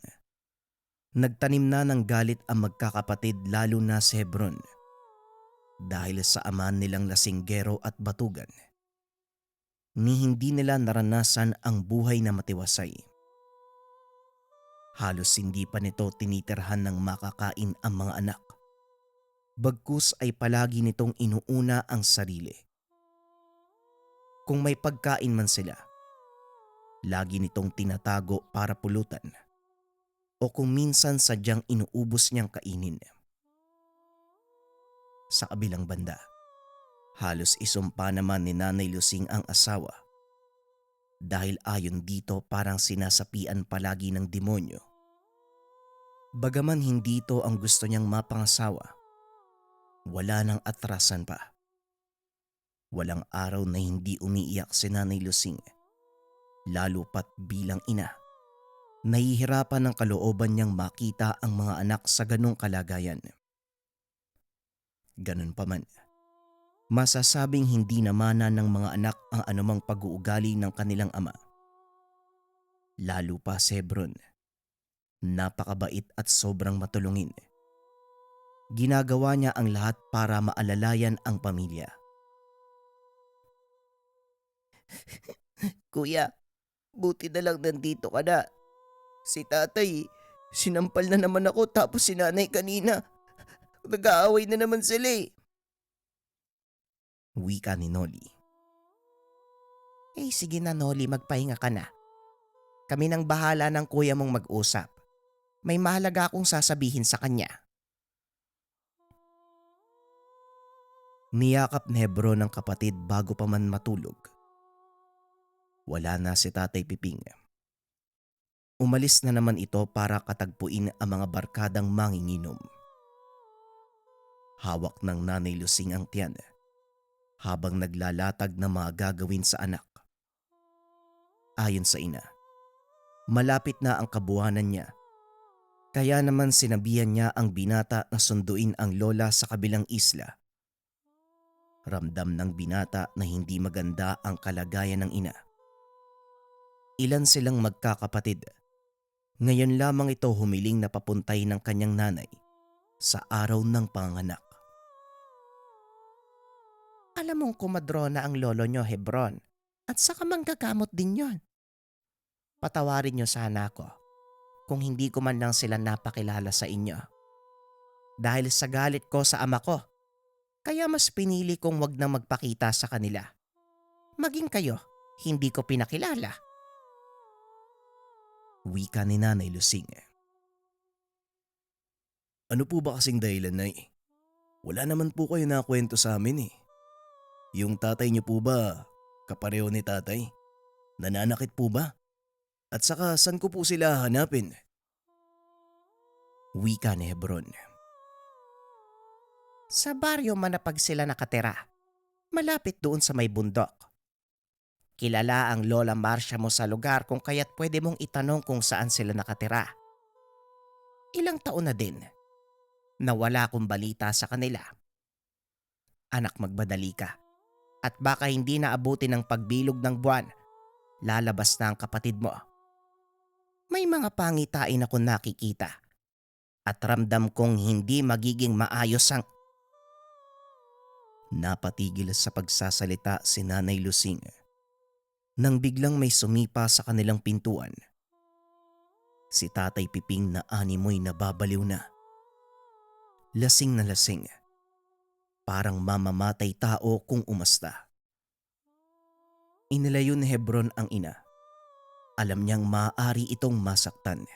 Speaker 2: nagtanim na ng galit ang magkakapatid lalo na si Hebron dahil sa ama nilang lasinggero at batugan. Ni hindi nila naranasan ang buhay na matiwasay. Halos hindi pa nito tinitirhan ng makakain ang mga anak. Bagkus ay palagi nitong inuuna ang sarili. Kung may pagkain man sila, lagi nitong tinatago para pulutan. O kung minsan sadyang inuubos niyang kainin. Sa kabilang banda, halos isumpa naman ni Nanay Lusing ang asawa. Dahil ayon dito parang sinasapian palagi ng demonyo. Bagaman hindi ito ang gusto niyang mapangasawa, wala nang atrasan pa. Walang araw na hindi umiiyak si Nanay Lusing, lalo pat bilang ina. Nahihirapan ng kalooban niyang makita ang mga anak sa ganong kalagayan. Ganun pa man, masasabing hindi namana ng mga anak ang anumang pag-uugali ng kanilang ama. Lalo pa si Hebron, napakabait at sobrang matulungin. Ginagawa niya ang lahat para maalalayan ang pamilya. Kuya, buti na lang nandito ka na. Si tatay, sinampal na naman ako tapos si nanay kanina. Nag-aaway na naman sila Wika ni Noli. Sige na Noli, magpahinga ka na. Kami nang bahala ng kuya mong mag-usap. May mahalaga akong sasabihin sa kanya. Niyakap ni Hebron ng kapatid bago pa man matulog. Wala na si Tatay Piping. Umalis na naman ito para katagpuin ang mga barkadang manginginom. Hawak ng Nanay Lusing ang tiyan habang naglalatag ng mga gagawin sa anak. Ayon sa ina, malapit na ang kabuhanan niya. Kaya naman sinabihan niya ang binata na sunduin ang lola sa kabilang isla. Ramdam ng binata na hindi maganda ang kalagayan ng ina. Ilan silang magkakapatid. Ngayon lamang ito humiling na papuntay ng kanyang nanay sa araw ng panganak. Alam mong kumadrona ang lolo nyo, Hebron, at saka manggagamot din yon. Patawarin nyo sana ako kung hindi ko man lang sila napakilala sa inyo. Dahil sa galit ko sa ama ko, kaya mas pinili kong wag na magpakita sa kanila. Maging kayo, hindi ko pinakilala. Wika ni Nanay Lusing.
Speaker 1: Ano po ba kasing dahilan, Nay? Wala naman po kayo nakwento sa amin eh. Yung tatay niyo po ba, kapareho ni tatay? Nananakit po ba? At saka saan ko po sila hanapin?
Speaker 2: Wika ni Hebron. Sa baryo Manapag sila nakatira. Malapit doon sa may bundok. Kilala ang Lola Marcia mo sa lugar kung kaya't pwede mong itanong kung saan sila nakatira. Ilang taon na din na wala akong balita sa kanila. Anak, magbadali ka. At baka hindi naabuti ng pagbilog ng buwan, lalabas na ang kapatid mo. May mga pangitain ako nakikita at ramdam kong hindi magiging maayos ang... Napatigil sa pagsasalita si Nanay Lusing nang biglang may sumipa sa kanilang pintuan. Si Tatay Piping na animoy nababaliw na. Lasing na lasing. Parang mamamatay tao kung umasta. Inilayo ni Hebron ang ina. Alam niyang maaari itong masaktan.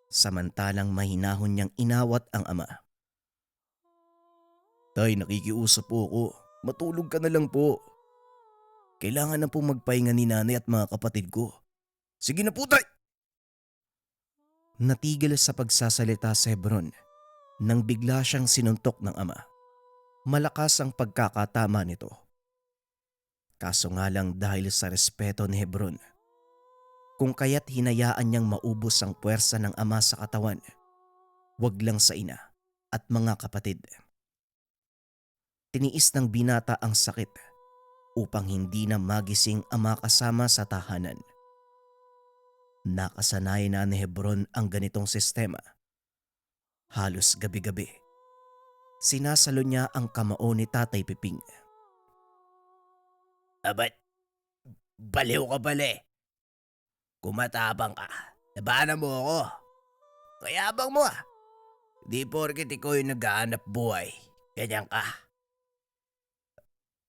Speaker 2: Samantalang mahinahon niyang inawat ang ama.
Speaker 1: Tay, nakikiusap po ako. Matulog ka na lang po. Kailangan na po magpahinga ni nanay at mga kapatid ko. Sige na po, tay!
Speaker 2: Natigil sa pagsasalita si Hebron nang bigla siyang sinuntok ng ama. Malakas ang pagkakatama nito. Kaso nga lang dahil sa respeto ni Hebron, kung kaya't hinayaan niyang maubos ang puwersa ng ama sa katawan, wag lang sa ina at mga kapatid. Tiniis ng binata ang sakit upang hindi na magising ang mga kasama sa tahanan. Nakasanay na ni Hebron ang ganitong sistema. Halos gabi-gabi, sinasalo niya ang kamao ni Tatay Piping.
Speaker 1: Abat, baliw ka pala eh. Kumatabang ka. Labanan mo ako. Kayabang mo ah. Di porket ikaw yung naghahanap buhay. Ganyan ka.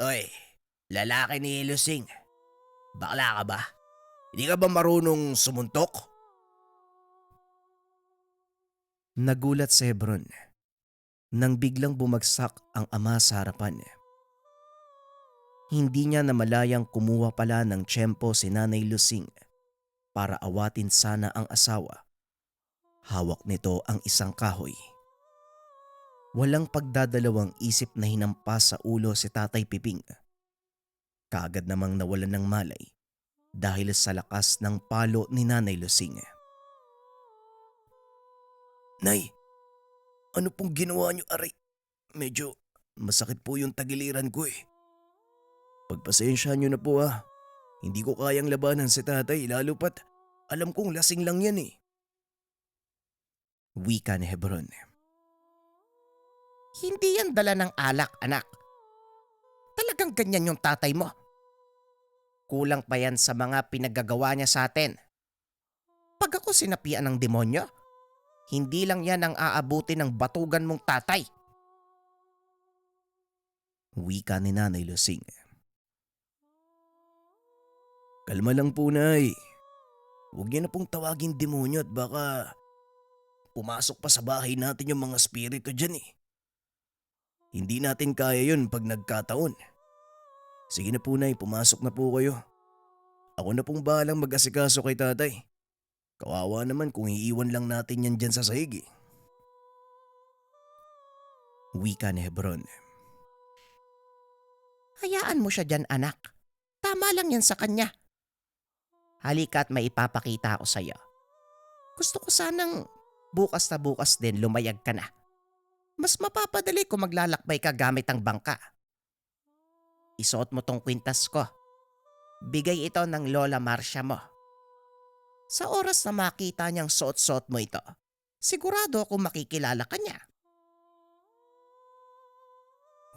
Speaker 1: Oy, lalaki ni Lusing. Bakla ka ba? Hindi ka ba marunong sumuntok?
Speaker 2: Nagulat si Hebron nang biglang bumagsak ang ama sa harapan. Hindi niya namalayang kumuha pala ng tiyempo si Nanay Lusing para awatin sana ang asawa. Hawak nito ang isang kahoy. Walang pagdadalawang isip na hinampas sa ulo si Tatay Piping. Kaagad namang nawalan ng malay dahil sa lakas ng palo ni Nanay Lusing.
Speaker 1: Nay, ano pong ginawa niyo, aray? Medyo masakit po yung tagiliran ko eh. Pagpasensya niyo na po ah. Hindi ko kayang labanan si tatay lalo pat alam kong lasing lang yan eh.
Speaker 2: Wika ni Hebron. Hindi yan dala ng alak, anak. Talagang ganyan yung tatay mo. Kulang pa yan sa mga pinagagawa niya sa atin. Pag ako sinapian ng demonyo, hindi lang yan ang aabuti ng batugan mong tatay. Wika ni Nanay Lusing.
Speaker 1: Kalma lang po, Nay. Huwag niyo na pong tawagin demonyo at baka pumasok pa sa bahay natin yung mga spirito dyan eh. Hindi natin kaya yun pag nagkataon. Sige na po, Nay, pumasok na po kayo. Ako na pong bahalang mag-asikaso kay tatay. Kawawa naman kung iiwan lang natin yan dyan sa sahig eh.
Speaker 2: Wika ni Hebron. Hayaan mo siya dyan, anak. Tama lang yan sa kanya. Halika at may ipapakita ako sa'yo. Gusto ko sanang bukas na bukas din lumayag ka na. Mas mapapadali kung maglalakbay ka gamit ang bangka. Isuot mo tong kwintas ko. Bigay ito ng Lola Marcia mo. Sa oras na makita niyang suot-suot mo ito, sigurado akong makikilala ka niya.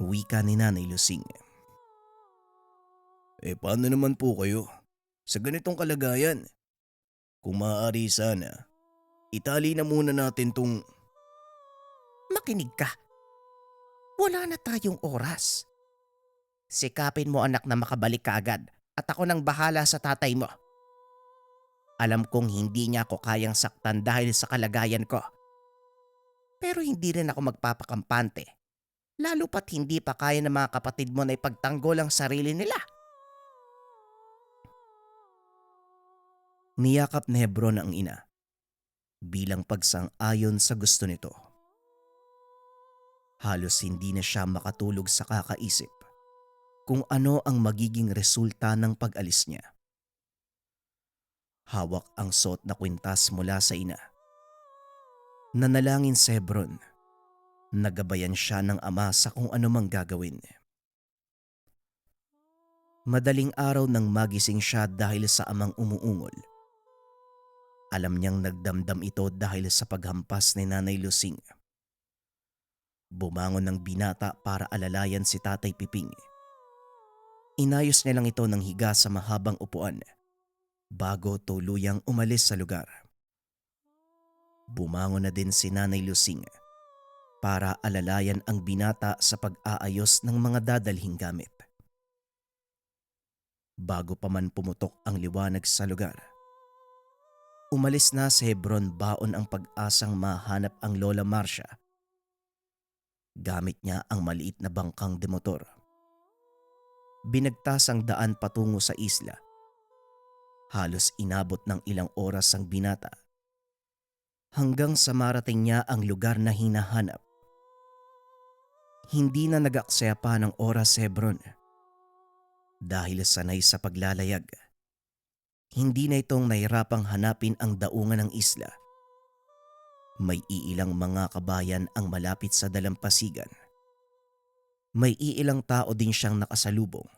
Speaker 1: Wika ni Nanay Lusing. Paano naman po kayo? Sa ganitong kalagayan, kung maaari sana, itali na muna natin tong…
Speaker 2: Makinig ka. Wala na tayong oras. Sikapin mo anak na makabalik ka agad at ako nang bahala sa tatay mo. Alam kong hindi niya ako kayang saktan dahil sa kalagayan ko. Pero hindi rin ako magpapakampante. Lalo pat hindi pa kaya ng mga kapatid mo na ipagtanggol ang sarili nila.
Speaker 1: Niyakap ni Hebron ang ina bilang pagsang-ayon sa gusto nito. Halos hindi na siya makatulog sa kakaisip kung ano ang magiging resulta ng pag-alis niya. Hawak ang suot na kwintas mula sa ina. Nanalangin si Hebron. Nagabayan siya ng ama sa kung ano mang gagawin. Madaling araw nang magising siya dahil sa amang umuungol. Alam niyang nagdamdam ito dahil sa paghampas ni Nanay Lusing. Bumangon ng binata para alalayan si Tatay Piping. Inayos niya lang ito ng higa sa mahabang upuan bago tuluyang umalis sa lugar. Bumangon na din si Nanay Lusing para alalayan ang binata sa pag-aayos ng mga dadalhing gamit. Bago pa man pumutok ang liwanag sa lugar, umalis na si Hebron baon ang pag-asang mahanap ang Lola Marcia. Gamit niya ang maliit na bangkang demotor. Binagtas ang daan patungo sa isla. Halos inabot ng ilang oras ang binata hanggang sa marating niya ang lugar na hinahanap. Hindi na nag-aksaya pa ng oras si Hebron. Dahil sanay sa paglalayag, hindi na itong nahirapang hanapin ang daungan ng isla. May iilang mga kabayan ang malapit sa dalampasigan. May iilang tao din siyang nakasalubong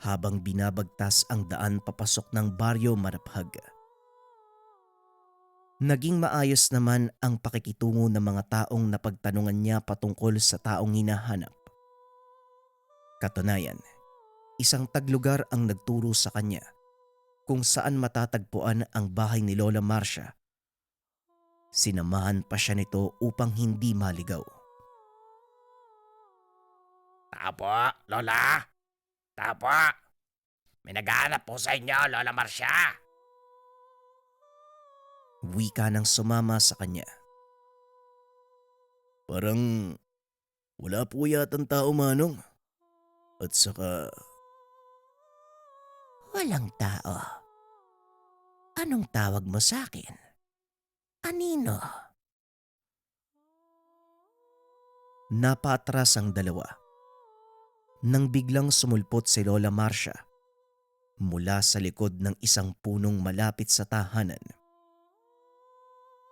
Speaker 1: habang binabagtas ang daan papasok ng Baryo Maraphag. Naging maayos naman ang pakikitungo ng mga taong napagtanungan niya patungkol sa taong hinahanap. Katunayan, isang taglugar ang nagturo sa kanya kung saan matatagpuan ang bahay ni Lola Marcia. Sinamahan pa siya nito upang hindi maligaw.
Speaker 3: Tapo, Lola. Tapo. May naghahanap po sa inyo, Lola Marcia.
Speaker 1: Wika ng sumama sa kanya. Parang wala po yatang tao, Manong. At saka…
Speaker 2: Walang tao. Anong tawag mo sa akin? Anino?
Speaker 1: Napatras ang dalawa nang biglang sumulpot si Lola Marcia mula sa likod ng isang punong malapit sa tahanan.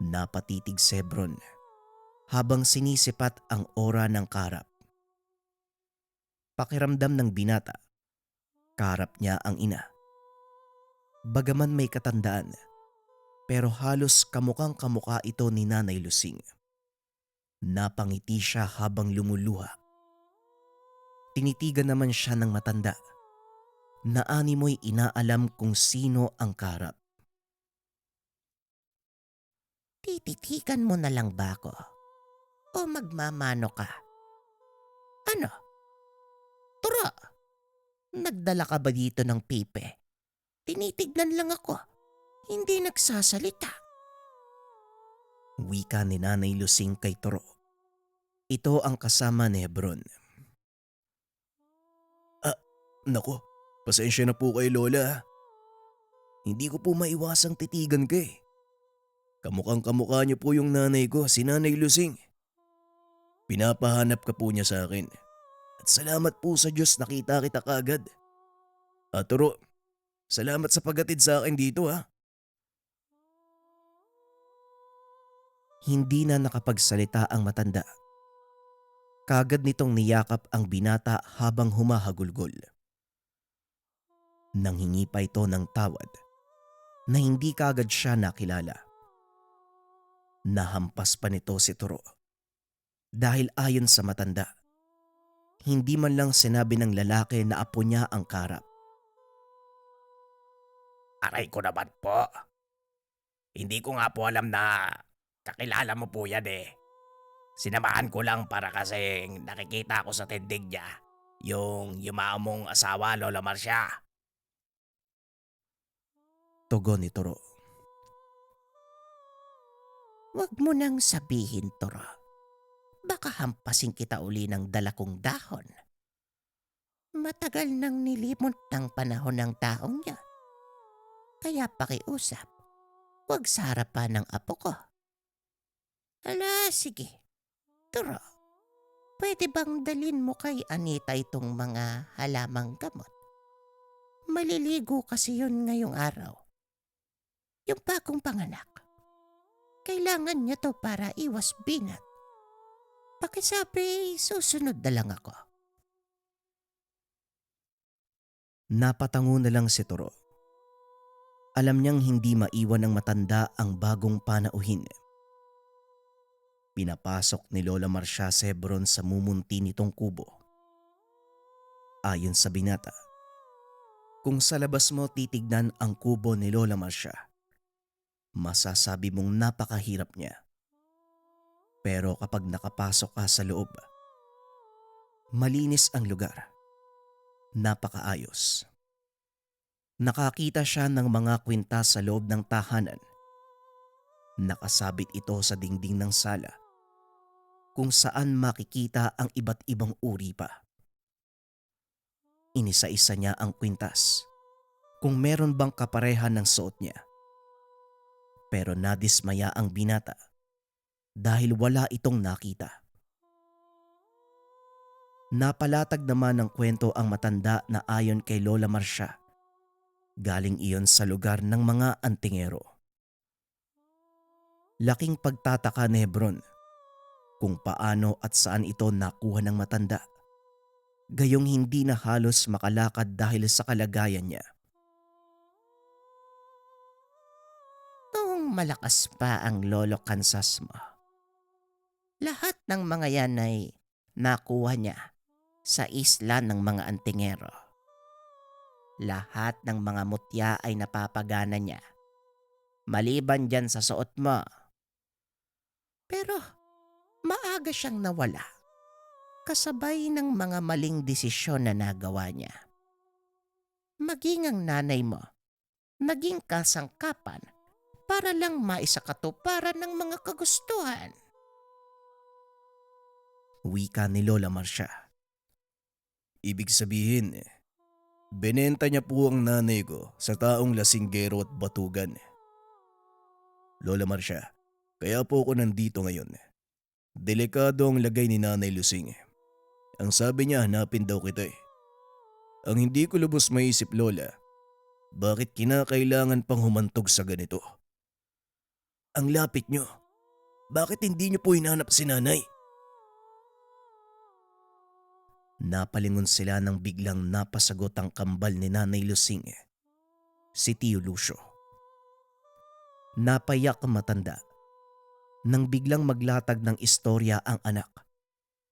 Speaker 1: Napatitig si Hebron habang sinisipat ang ora ng karap. Pakiramdam ng binata, karap niya ang ina. Bagaman may katandaan, pero halos kamukhang kamukha ito ni Nanay Lusing. Napangiti siya habang lumuluha. Tinitigan naman siya ng matanda na animoy inaalam kung sino ang karap.
Speaker 2: Tititikan mo na lang ba ako? O magmamano ka? Ano? Turo! Nagdala ka ba dito ng pipe? Tinitignan lang ako. Hindi nagsasalita.
Speaker 1: Wika ni Nanay Lusing kay Toro. Ito ang kasama ni Hebron. Nako, pasensya na po kay Lola. Hindi ko po maiwasang titigan ka eh. Kamukhang kamukha niyo po yung nanay ko, si Nanay Lusing. Pinapahanap ka po niya sa akin. At salamat po sa Diyos nakita kita kaagad. Turo, salamat sa paghatid sa akin dito ha.
Speaker 2: Hindi na nakapagsalita ang matanda. Kagad nitong niyakap ang binata habang humahagulgol. Nanghingi pa ito ng tawad na hindi kagad siya nakilala. Nahampas pa nito si Turo. Dahil ayon sa matanda, hindi man lang sinabi ng lalaki na apo niya ang karap.
Speaker 3: Aray ko naman po. Hindi ko nga po alam na kakilala mo po yan eh. Sinamahan ko lang para kasi nakikita ko sa tindig niya yung yumaong mong asawa, Lola Marcia.
Speaker 2: Tugon ni Turo.
Speaker 4: Huwag mo nang sabihin, Toro. Baka hampasin kita uli ng dala kong dahon. Matagal nang nilimot ng panahon ng taong niya. Kaya pakiusap, huwag sa harapan ng apo ko. Ala, sige. Toro, pwede bang dalin mo kay Anita itong mga halamang gamot? Maliligo kasi yun ngayong araw. Yung bagong panganak. Kailangan niya to para iwas binat. Pakisabi, susunod na lang ako.
Speaker 2: Napatango na lang si Turo. Alam niyang hindi maiwan ng matanda ang bagong panauhin. Pinapasok ni Lola Marcia si Hebron sa mumunti nitong kubo. Ayon sa binata, kung sa labas mo titignan ang kubo ni Lola Marcia, masasabi mong napakahirap niya. Pero kapag nakapasok ka sa loob, malinis ang lugar. Napakaayos. Nakakita siya ng mga kwintas sa loob ng tahanan. Nakasabit ito sa dingding ng sala kung saan makikita ang iba't ibang uri pa. Inisa-isa niya ang kwintas kung meron bang kaparehan ng suot niya. Pero nadismaya ang binata dahil wala itong nakita. Napalatag naman ng kwento ang matanda na ayon kay Lola Marcia. Galing iyon sa lugar ng mga antingero. Laking pagtataka ni Hebron kung paano at saan ito nakuha ng matanda. Gayong hindi na halos makalakad dahil sa kalagayan niya.
Speaker 4: Noong malakas pa ang lolo Kansas mo, lahat ng mga yan ay nakuha niya sa isla ng mga antingero. Lahat ng mga mutya ay napapagana niya, maliban dyan sa suot mo. Pero maaga siyang nawala, kasabay ng mga maling desisyon na nagawa niya. Maging ang nanay mo, naging kasangkapan para lang maisakatuparan ng mga kagustuhan.
Speaker 2: Wika ni Lola Marcia.
Speaker 1: Ibig sabihin, benenta niya po ang nanay ko sa taong lasinggero at batugan. Lola Marcia, kaya po ako nandito ngayon. Delikado ang lagay ni Nanay Lusing. Ang sabi niya hanapin daw kita eh. Ang hindi ko lubos maisip, Lola, bakit kinakailangan pang humantog sa ganito? Ang lapit niyo. Bakit hindi niyo po hinanap si nanay?
Speaker 2: Napalingon sila nang biglang napasagot ang kambal ni Nanay Lusing, si Tio Lucio. Napayak ang matanda nang biglang maglatag ng istorya ang anak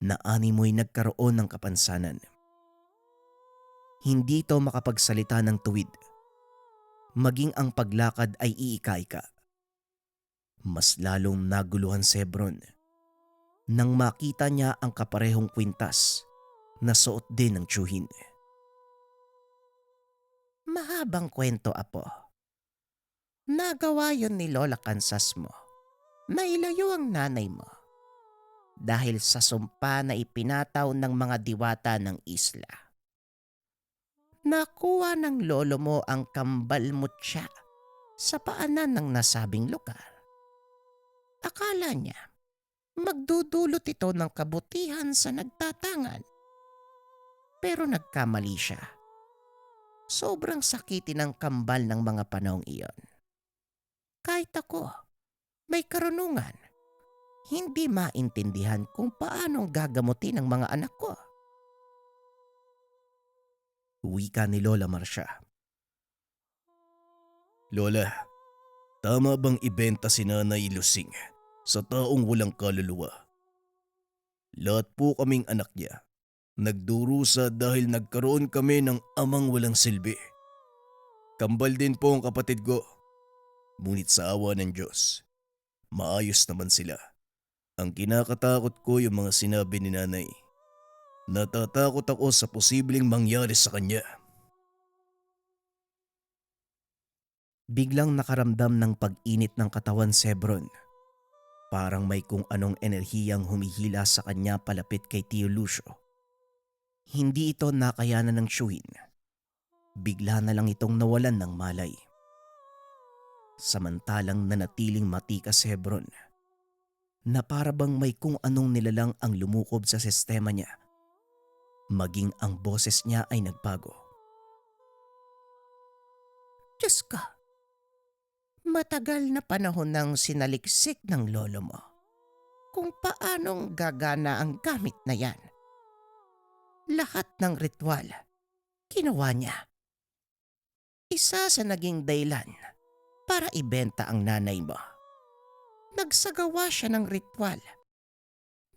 Speaker 2: na animoy nagkaroon ng kapansanan. Hindi ito makapagsalita ng tuwid. Maging ang paglakad ay iika-ika. Mas lalong naguluhan si Hebron nang makita niya ang kaparehong kwintas na suot din ng tiyuhin.
Speaker 4: Mahabang kwento, apo. Nagawa yon ni Lola Kansas mo. Nailayo ang nanay mo dahil sa sumpa na ipinataw ng mga diwata ng isla. Nakuha ng lolo mo ang kambal mutya sa paanan ng nasabing lugar. Akala niya magdudulot ito ng kabutihan sa nagtatangan. Pero nagkamali siya. Sobrang sakitin ang kambal ng mga panahong iyon. Kahit ako, may karunungan, hindi maintindihan kung paanong gagamutin ang mga anak ko.
Speaker 1: Wika ni Lola Marcia. Lola, tama bang ibenta si Nanay Lusing sa taong walang kaluluwa? Lahat po kaming anak niya. Nagdurusa dahil nagkaroon kami ng amang walang silbi. Kambal din po ang kapatid ko. Ngunit sa awa ng Diyos, maayos naman sila. Ang kinakatakot ko yung mga sinabi ni Nanay. Natatakot ako sa posibleng mangyari sa kanya.
Speaker 2: Biglang nakaramdam ng pag-init ng katawan si Hebron. Parang may kung anong enerhiyang humihila sa kanya palapit kay Tio Lucio. Hindi ito nakayanan ng tiyuhin. Bigla na lang itong nawalan ng malay. Samantalang nanatiling matikas si Hebron, na para bang may kung anong nilalang ang lumukob sa sistema niya. Maging ang boses niya ay nagbago.
Speaker 4: Diyos ko, matagal na panahon nang sinaliksik ng lolo mo kung paanong gagana ang gamit na yan. Lahat ng ritual, ginawa niya. Isa sa naging dahilan para ibenta ang nanay mo. Nagsagawa siya ng ritual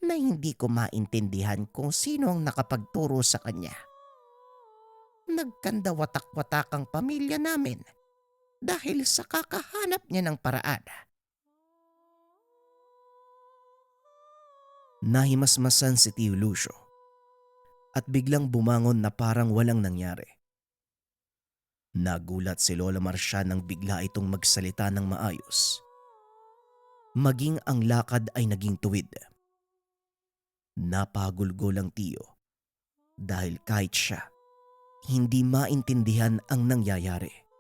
Speaker 4: na hindi ko maintindihan kung sino ang nakapagturo sa kanya. Nagkandawatak-watak ang pamilya namin dahil sa kakahanap niya ng paraan.
Speaker 2: Nahimasmasan si Tio Lucio at biglang bumangon na parang walang nangyari. Nagulat si Lola Marcia nang bigla itong magsalita ng maayos. Maging ang lakad ay naging tuwid. Napagulgol ang tiyo dahil kahit siya, hindi maintindihan ang nangyayari.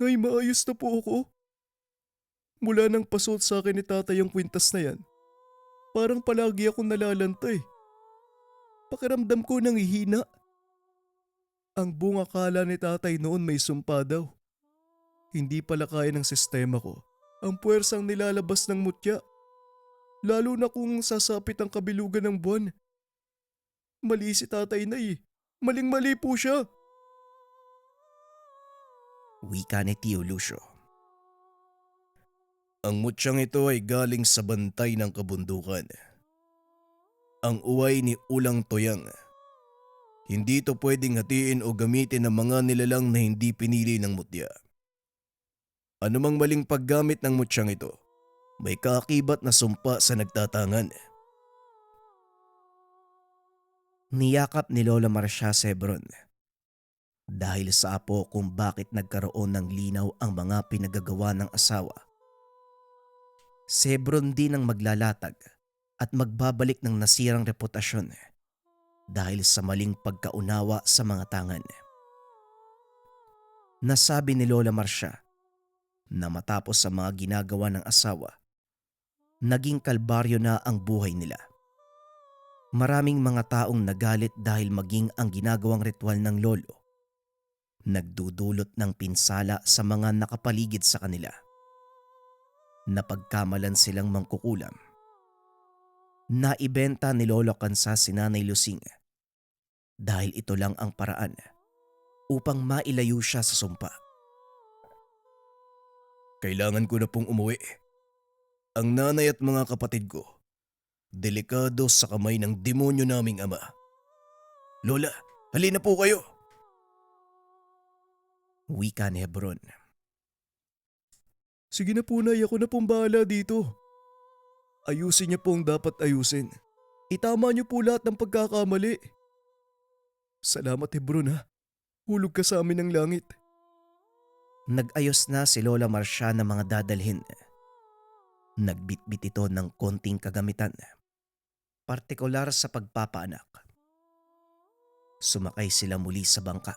Speaker 1: Nay, maayos na po ako. Mula nang pasuot sa akin ni tatay ang kwintas na yan, parang palagi akong nalalantay. Pakiramdam ko nanghihina. Ang buong akala ni tatay noon may sumpa daw. Hindi pala kaya ng sistema ko ang puwersang nilalabas ng mutya. Lalo na kung sasapit ang kabilugan ng buwan. Mali si tatay na eh. Maling-mali po siya.
Speaker 2: Wika ni Tio Lucio.
Speaker 1: Ang mutyang ito ay galing sa bantay ng kabundukan. Ang uway ni Ulang Toyang. Hindi ito pwedeng hatiin o gamitin ng mga nilalang na hindi pinili ng mutya. Anumang maling paggamit ng mutyang ito, may kaakibat na sumpa sa nagtatangan.
Speaker 2: Niyakap ni Lola Marcia si Hebron dahil sa apo kung bakit nagkaroon ng linaw ang mga pinagagawa ng asawa. Si Hebron din ang maglalatag at magbabalik ng nasirang reputasyon dahil sa maling pagkaunawa sa mga tangan. Nasabi ni Lola Marcia na matapos sa mga ginagawa ng asawa, naging kalbaryo na ang buhay nila. Maraming mga taong nagalit dahil maging ang ginagawang ritual ng lolo nagdudulot ng pinsala sa mga nakapaligid sa kanila. Napagkamalan silang mangkukulam. Naibenta ni Lolo Kansas si Nanay Lusing dahil ito lang ang paraan upang mailayo siya sa sumpa.
Speaker 1: Kailangan ko na pong umuwi. Ang nanay at mga kapatid ko, delikado sa kamay ng demonyo naming ama. Lola, halina po kayo.
Speaker 2: Wika ni Hebron.
Speaker 1: Sige na po, Nay, ako na pong bahala dito. Ayusin niya po ang dapat ayusin. Itama niyo po lahat ng pagkakamali. Salamat, Hebron, ha. Hulog ka sa amin ng langit.
Speaker 2: Nag-ayos na si Lola Marcia ng mga dadalhin. Nagbitbit ito ng konting kagamitan, partikular sa pagpapaanak. Sumakay sila muli sa bangka.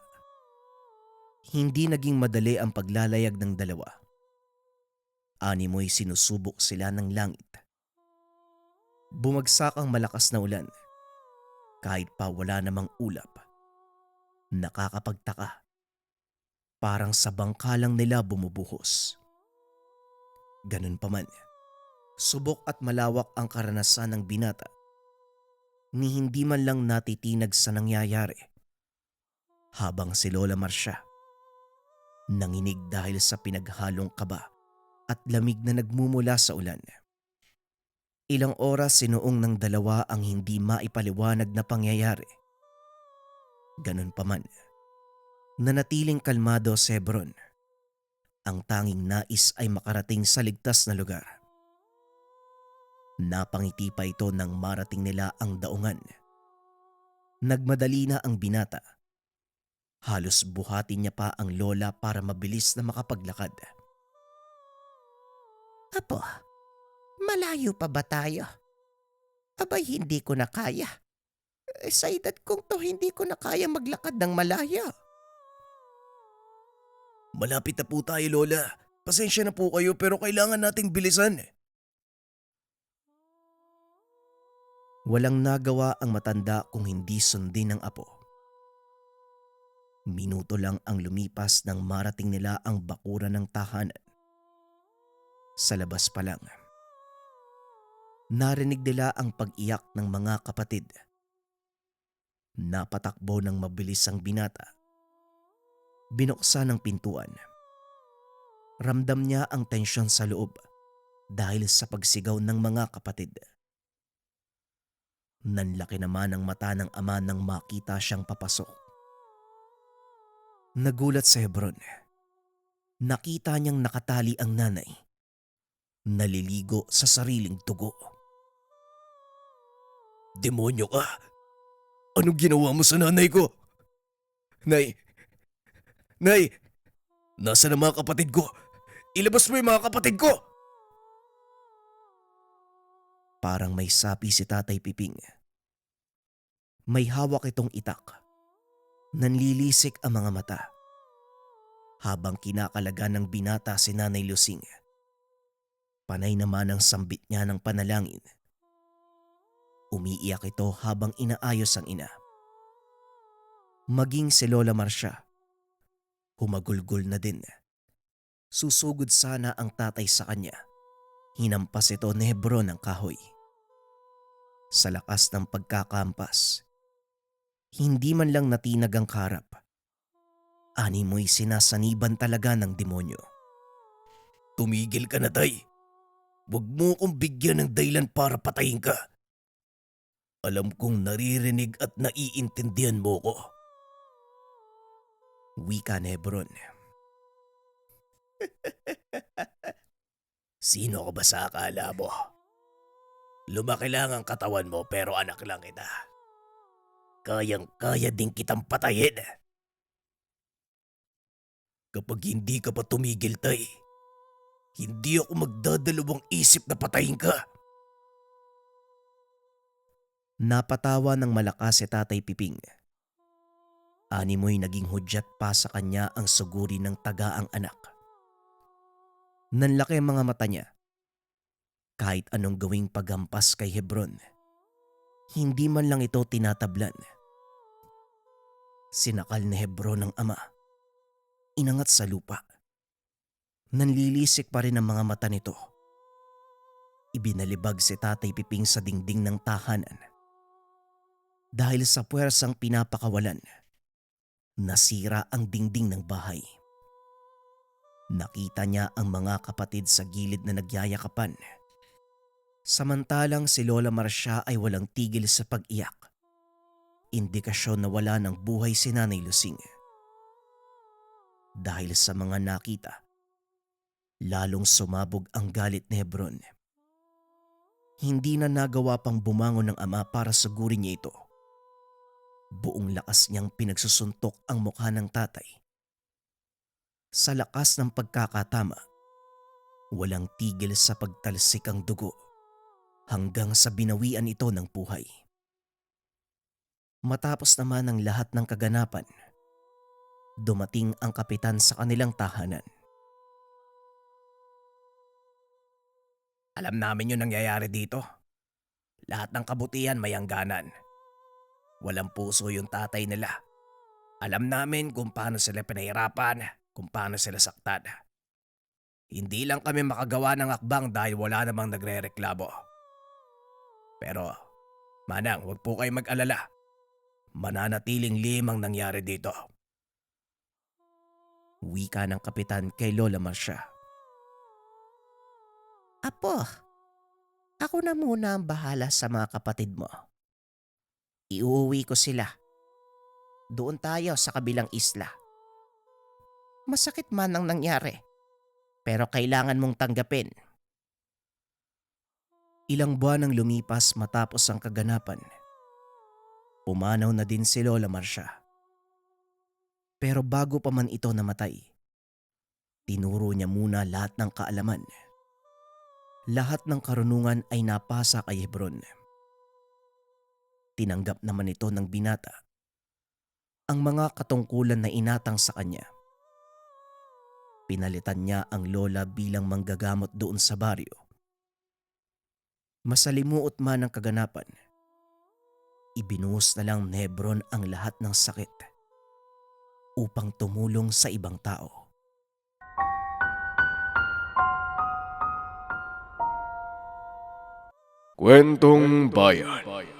Speaker 2: Hindi naging madali ang paglalayag ng dalawa. Animoy sinusubok sila ng langit. Bumagsak ang malakas na ulan. Kahit pa wala namang ulap. Nakakapagtaka. Parang sa bangkalang nila bumubuhos. Ganun pa man, subok at malawak ang karanasan ng binata. Ni hindi man lang natitinag sa nangyayari. Habang si Lola Marcia, nanginig dahil sa pinaghalong kaba at lamig na nagmumula sa ulan. Ilang oras sinuong ng dalawa ang hindi maipaliwanag na pangyayari. Ganun pa man, nanatiling kalmado si Hebron. Ang tanging nais ay makarating sa ligtas na lugar. Napangiti pa ito nang marating nila ang daungan. Nagmadali na ang binata. Halos buhatin niya pa ang lola para mabilis na makapaglakad.
Speaker 4: Apo, malayo pa ba tayo? Abay, hindi ko na kaya. Sa edad kong to, hindi ko na kaya maglakad ng malayo.
Speaker 1: Malapit na po tayo, Lola. Pasensya na po kayo pero kailangan nating bilisan.
Speaker 2: Walang nagawa ang matanda kung hindi sundin ng apo. Minuto lang ang lumipas nang marating nila ang bakuran ng tahanan. Sa labas pa lang, narinig nila ang pag-iyak ng mga kapatid. Napatakbo ng mabilis ang binata. Binuksan ang pintuan. Ramdam niya ang tensyon sa loob dahil sa pagsigaw ng mga kapatid. Nanlaki naman ang mata ng ama nang makita siyang papasok. Nagulat si Hebron. Nakita niyang nakatali ang nanay. Naliligo sa sariling dugo.
Speaker 1: Demonyo ka! Anong ginawa mo sa nanay ko? Nay! Nay! Nasaan ang mga kapatid ko? Ilabas mo yung mga kapatid ko!
Speaker 2: Parang may sapi si Tatay Piping. May hawak itong itak. Nanlilisik ang mga mata. Habang kinakalaga ng binata si Nanay Lusing. Panay naman ang sambit niya ng panalangin. Umiiyak ito habang inaayos ang ina. Maging si Lola Marcia. Humagulgol na din. Susugod sana ang tatay sa kanya. Hinampas ito ni Hebron ng kahoy. Sa lakas ng pagkakampas, hindi man lang natinag ang karap. Animoy sinasaniban talaga ng demonyo.
Speaker 1: Tumigil ka na, tay. Huwag mo akong bigyan ng dahilan para patayin ka. Alam kong naririnig at naiintindihan mo ko.
Speaker 2: Wika ni Hebron.
Speaker 3: Sino ka ba sa akala mo? Lumaki lang ang katawan mo pero anak lang kita. Kayang-kaya din kitang patayin.
Speaker 1: Kapag hindi ka pa tumigil, tay, hindi ako magdadalawang isip na patayin ka.
Speaker 2: Napatawa ng malakas si Tatay Piping. Animoy naging hudyat pa sa kanya ang suguri ng tagaang anak. Nanlaki ang mga mata niya. Kahit anong gawing paghampas kay Hebron, hindi man lang ito tinatablan. Sinakal ni Hebron ng ama. Inangat sa lupa. Nanlilisik pa rin ang mga mata nito. Ibinalibag si Tatay Piping sa dingding ng tahanan. Dahil sa puwersang pinapakawalan, nasira ang dingding ng bahay. Nakita niya ang mga kapatid sa gilid na nagyayakapan. Samantalang si Lola Marcia ay walang tigil sa pag-iyak. Indikasyon na wala ng buhay si Nanay Lusing. Dahil sa mga nakita, lalong sumabog ang galit ni Hebron. Hindi na nagawa pang bumangon ng ama para sugurin niya ito. Buong lakas niyang pinagsusuntok ang mukha ng tatay. Sa lakas ng pagkakatama, walang tigil sa pagtalsik ang dugo hanggang sa binawian ito ng buhay. Matapos naman ang lahat ng kaganapan, dumating ang kapitan sa kanilang tahanan.
Speaker 3: Alam namin yung nangyayari dito. Lahat ng kabutihan may hangganan. Walang puso yung tatay nila. Alam namin kung paano sila pinahirapan, kung paano sila saktan. Hindi lang kami makagawa ng akbang dahil wala namang nagre-reklamo. Pero, Manang, huwag po kayo mag-alala. Mananatiling limang nangyari dito.
Speaker 2: Wika ng kapitan kay Lola Marcia.
Speaker 4: Apo, ako na muna ang bahala sa mga kapatid mo. Iuwi ko sila. Doon tayo sa kabilang isla. Masakit man ang nangyari, pero kailangan mong tanggapin.
Speaker 2: Ilang buwan ang lumipas matapos ang kaganapan. Pumanaw na din si Lola Marcia. Pero bago pa man ito namatay, tinuro niya muna lahat ng kaalaman. Lahat ng karunungan ay napasa kay Hebron. Tinanggap naman ito ng binata ang mga katungkulan na inatang sa kanya. Pinalitan niya ang lola bilang manggagamot doon sa baryo. Masalimuot man ang kaganapan, ibinuhos na lang ni Hebron ang lahat ng sakit upang tumulong sa ibang tao.
Speaker 1: Kwentong Bayan.